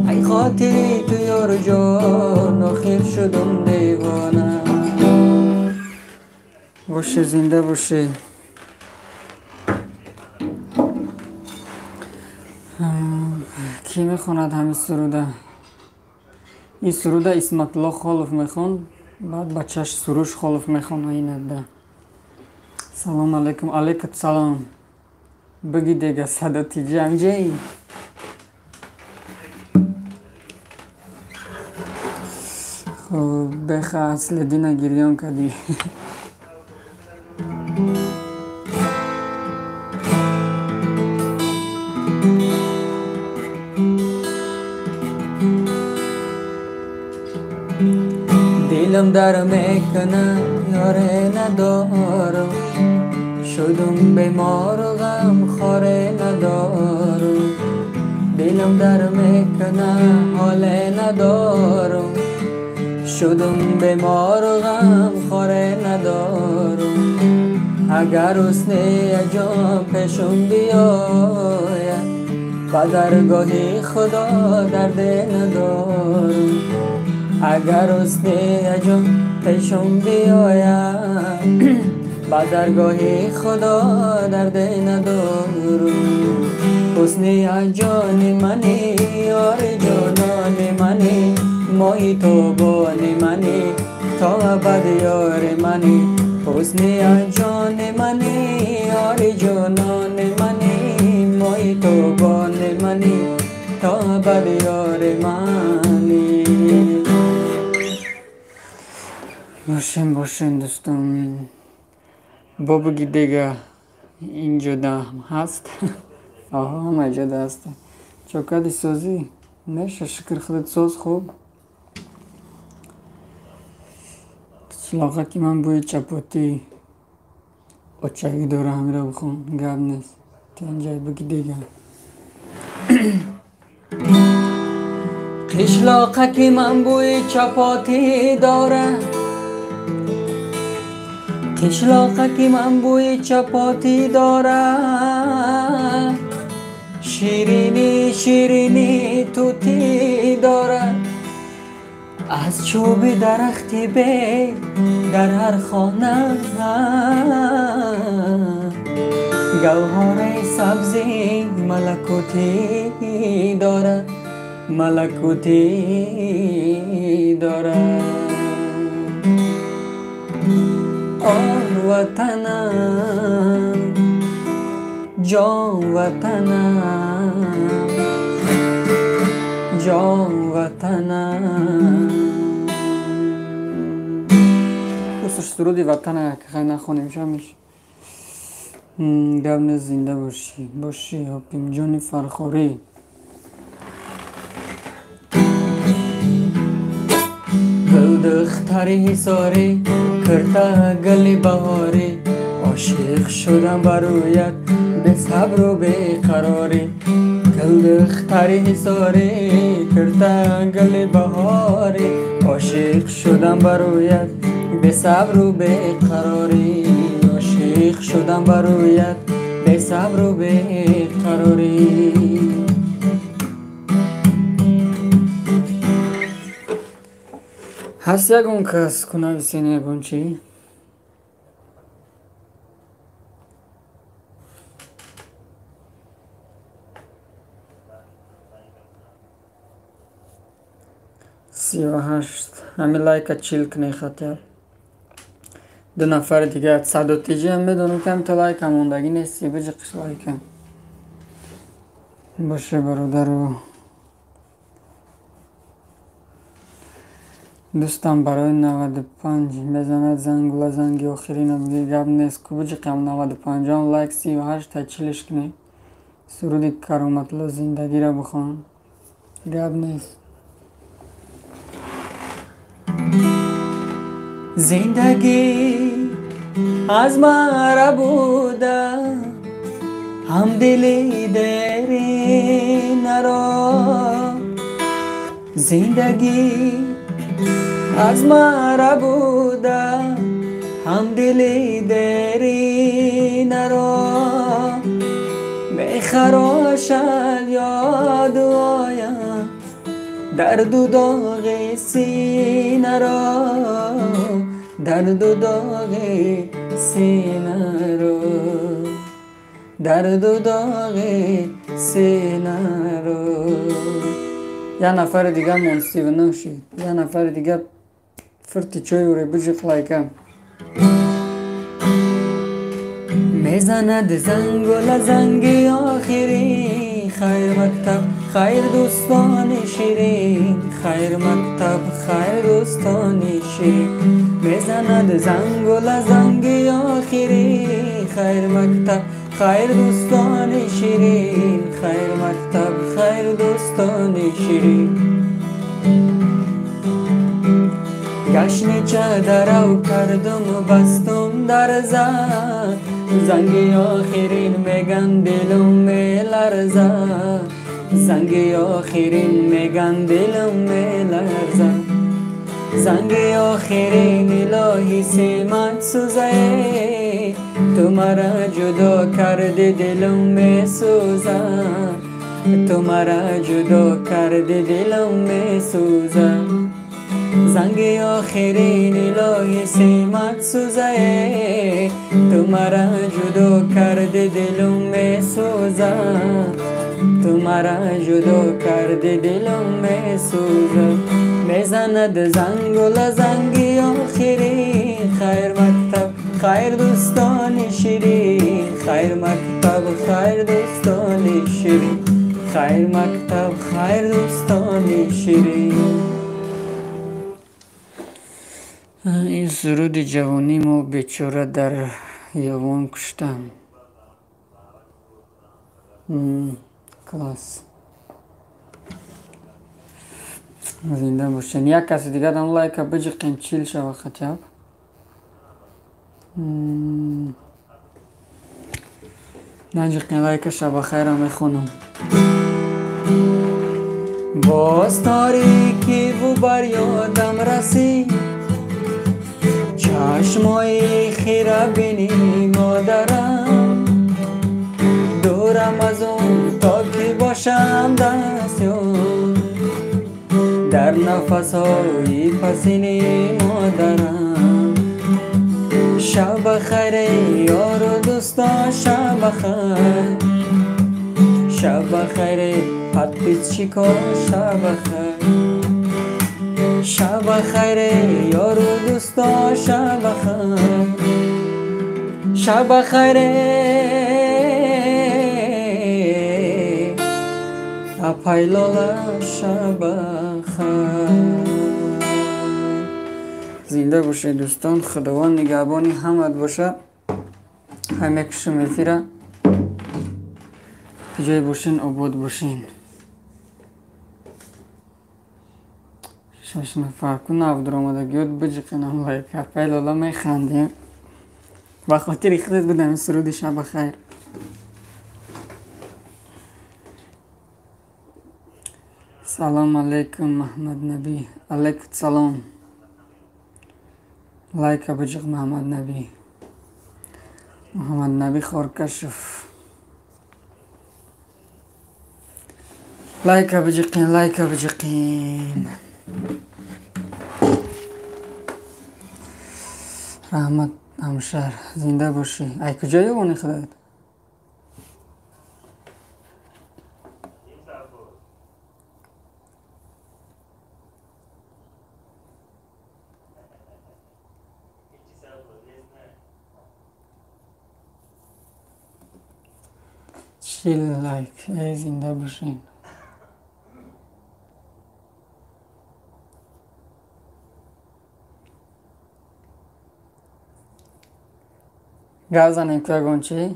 ای خاطری تو یار جان آخر شدم دیوانه. باشه زنده باشه. کی میخواند همین سروده؟ این سروده اسمت الله خالف میخوان بعد بچهش سروش خالف میخوان این ده. سلام علیکم. علیکم سلام. بگی دیگه صداتی جمجی خب بخه اصل دینه گریان کردی دلم در میکنه یاره ندارم شدم بیمار و غم خاره ندارم دلم در میکنه حال ندارم شدم بیمار و غم خاره ندارم اگر حسن جان پیشم بیاید با درگاه خدا درد ندارم اگر حسن جان پیشم بیاید با درگاه خدا درد ندارم حسن جان منی یار جانان منی مای تو بان منی تا ابد یار منی حسن جان منی یار جانان منی مای تو بان منی تا ابد یار منی. باشین دوستان. با بگی دیگه اینجا ده هست آها هم اینجا ده هست چوکادی سازی نشه شکر خودت ساز خوب سلاغه که من بوی چپاتی اچایی داره همه رو بخون گرد نیست تا اینجا بگی دیگه قشلاقک من بوی چپاتی داره، قشلاقک من بوی چپاتی داره، شیرینی شیرینی توتی داره. از چوب درختی به در هر خانه گوهر سبزی ملکوتی داره، ملکوتی داره. آن وطنم جان وطنم، جان وطنم. دوستش سرودی وطنه که خیلی نخونیم شمیش گونه زنده باشی باشی هاپیم جانی فرخوری. گل دختری حساری کرده گلی بهاری، عاشق شدم برویت به صبر و به قراری. گل دختری حساری کرده گلی بهاری، عاشق شدم برویت به صبر و به قراری. عاشق شدم برویت به صبر و به قراری. هست یکون کس کنه سینه بونچی؟ سی و هشت. همین لایک چیل کنه خطر. دو نفر دیگه صد و تیجی هم بدونم کم تا لایک هم موندگی نیستی بجی قش لایک هم باشه برادر و دوستم. برای 95 بزند زنگ زنگی آخرین هم دیگه گب نیست که بجی قم 95 هم لایک 38 تا چیلش کنی. سرودی کرامت الله زندگی را بخوان گب نیست. زندگی از مرا بوده هم دلی دری نرا، زندگی از مرا بوده هم دلی دری نرا. میخراشد یاد آیم درد و داغ سینه را، درد و داغ سینه را، درد و داغ سینه را. یه نفر دیگه منصیب نشید، یه نفر دیگه فرتی چوی و بجیق لایکم میزند زنگ و لزنگ آخری. خیر مکتب خیر دوستان شیرین، خیر مکتب خیر دوستان شیرین. میزند زنگ و لزنگ آخری. خیر مکتب خیر دوستان شیرین، خیر مکتب خیر دوستان شیرین. گشن چادر کردم و بستم در زد، زنگ آخرین میگن دلم میلرزد، زنگ آخرین میگن دلم میلرزد. زنگ آخرین الهی سیمت سوزه، تو مرا جدا کرده دلم میسوزد، تو مرا جدا کرده دلم میسوزد. زنگ آخرین الهی سیمت سوزه، تو مرا جدا کرده دلم میسوزد، تو مرا جدا کرده دلم میسوزد. میزند زنگ و لزنگ آخری. خیر مکتب خیر دوستان شیرین، خیر مکتب خیر دوستان شیرین، خیر مکتب خیر دوستان شیرین. این سرود جوانی ما بیچاره در یوان کشتم. کلاس زنده باشین. یک کسی دیگر دام لایک بجی قنچیل شو خطیاب نجی قن لایک شب خیر هم میخونم. باز تاریکی و بر یادم رسید، چشمای خیره بینی مادرم، دورم از اون تا که باشم دست یار، در نفسهای پسینی مادرم. شب خیر یار و دوستا، شب خیر، شب خیر حد چیکار، شب خیر، شب خیر یار و دوستا، شب خیر، شب خیر اپایلالا، شب خیر. زنده باشه دوستان، خداوند نگهبانی همت باشه. همه کشم افیره جای باشین، آباد باشین. شش نفر کن نفر آمده گید بجقینم لایک اپایل الله می خندیم و خاطر خودت بدم سرود شب خیر. سلام علیکم محمد نبی. علیکم سلام. لایک بجق محمد نبی. محمد نبی خورکشف. لایک بجقین، لایک بجقین. رحمت همشهر زنده باشی. ای کجایی وانی خدایت؟ چیل لایک ای زنده باشین. گازن که گونچی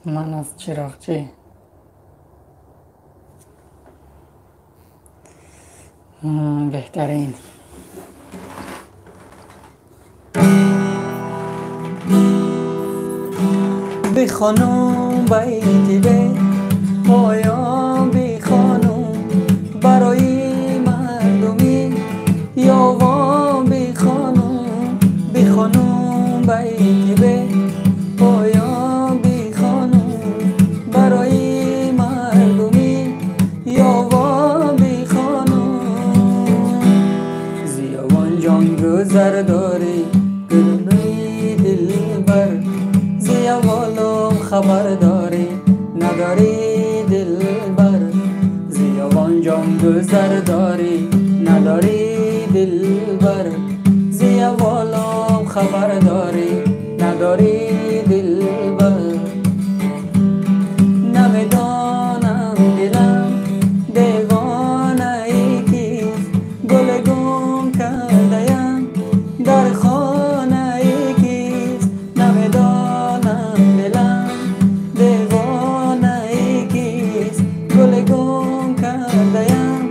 من از چراغچی بهترین. بی خانوم بیتی به پایان، بی خانوم برای مردمی یاوان، بی خانوم، بی خانوم بیتی به پایان، بی خانوم برای مردمی یاوان، بی خانوم. زیاوان جان گذر داری گلوی دلبر، زیاوالم خبر داری نداری دلبر، زیاوان جان گذر داری نداری دلبر، زیاوالم خبر داری نداری دلبر. نمیدانم دلم دیوانه ای کیست، گل گم کرده‌ام در خانه ای کیست. نمیدانم دلم دیوانه ای کیست، گل گم کرده‌ام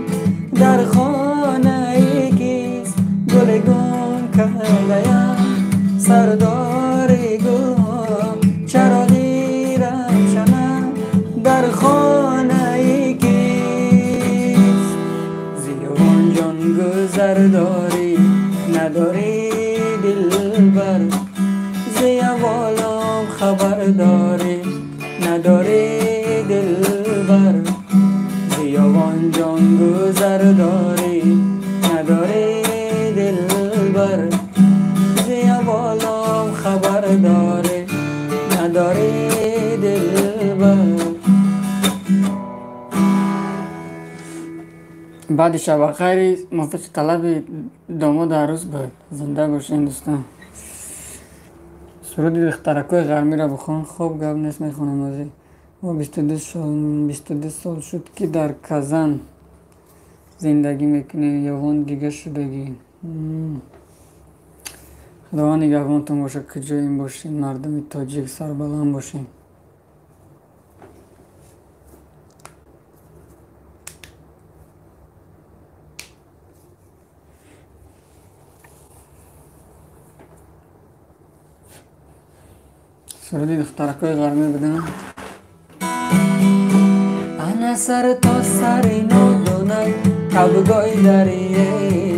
در خانه ای کیست، گل گم کرده‌ام. سرداری گم چراغی روشنم در خانه ای کیست. زیاوان جان گذر داری نداری دلبر، زیاوالم خبر داری نداری دلبر، زیاوان جان گذر داری نداری دلبر، زیاوالم خبر داری نداری دلبر. بعد شب خیری موفق طلب داماد عروس بود. زنده باشین دوستان. سرود دخترکای غرمی را بخوان. خوب گپ نیست میخونم ازی. ما 22 سال شد که در کازان زندگی میکنیم. یوان دیگه شدگی. خداوند نگهبانتون باشه که جاییم باشین. مردم تاجیک سربلند باشین. سرودی دخترکای غربی بدم. انا سر تا سر نودونای کبگای دریه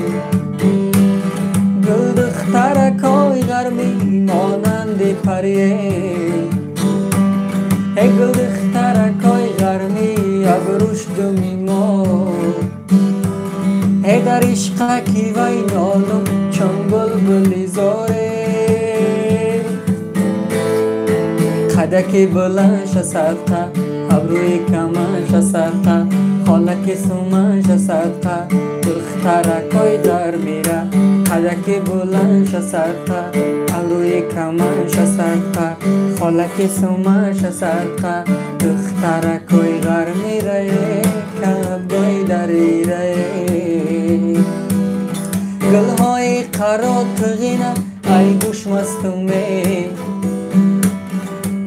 گل دخترکای غربی مانند پریه گل دخترکای غربی ابروش دو میمون در عشقکی وای نالم چون بلبلی زاره قدکی بلنش صدقه ابروی کمش صدقه خالک سومش صدقه دخترکای در میره قدکی بلنش صدقه ابروی کمش صدقه خالک سومش صدقه دخترکای غر میره کبگای دریره گلهای قرات غینه ای گوش مستومه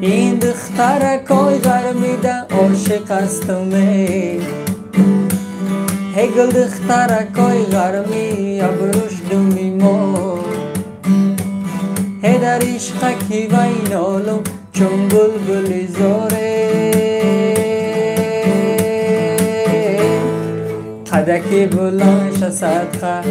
این دخترکای غرمیده عاشق استمه گل دخترکای غرمی ابروش دو میمون در عشقکی وای نالم چون بلبلی زاره قدکی بلنش صدقه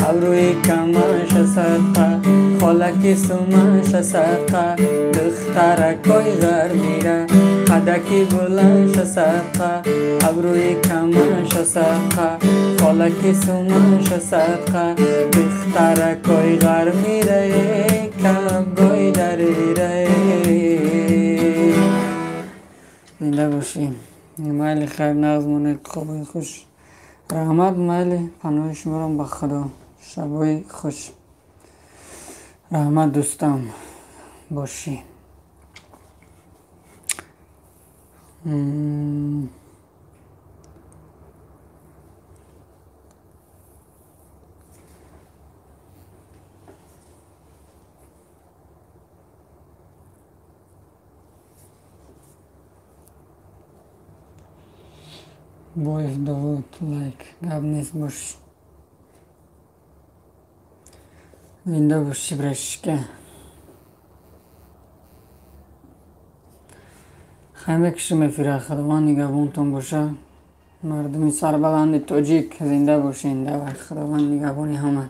ابروی کمش صدقه خالک سومش صدقه دخترکای غر میره قدکی بلنش صدقه ابروی کمش صدقه خالک سومش صدقه دخترکای غر میره کبگای دریره. زنده باشیم. مایل خیر نظمونه خوبی خوش رحمت مایل پناه شما به خدا شبای خوش رحمت دوستم باشی. Boys do like گب نیست باش زنده باشی برشکه خیمه کشم فیره خداوند نگهبانتون باشه مردمی سربلند تاجیک زنده باشین خداوند نگهبانی همه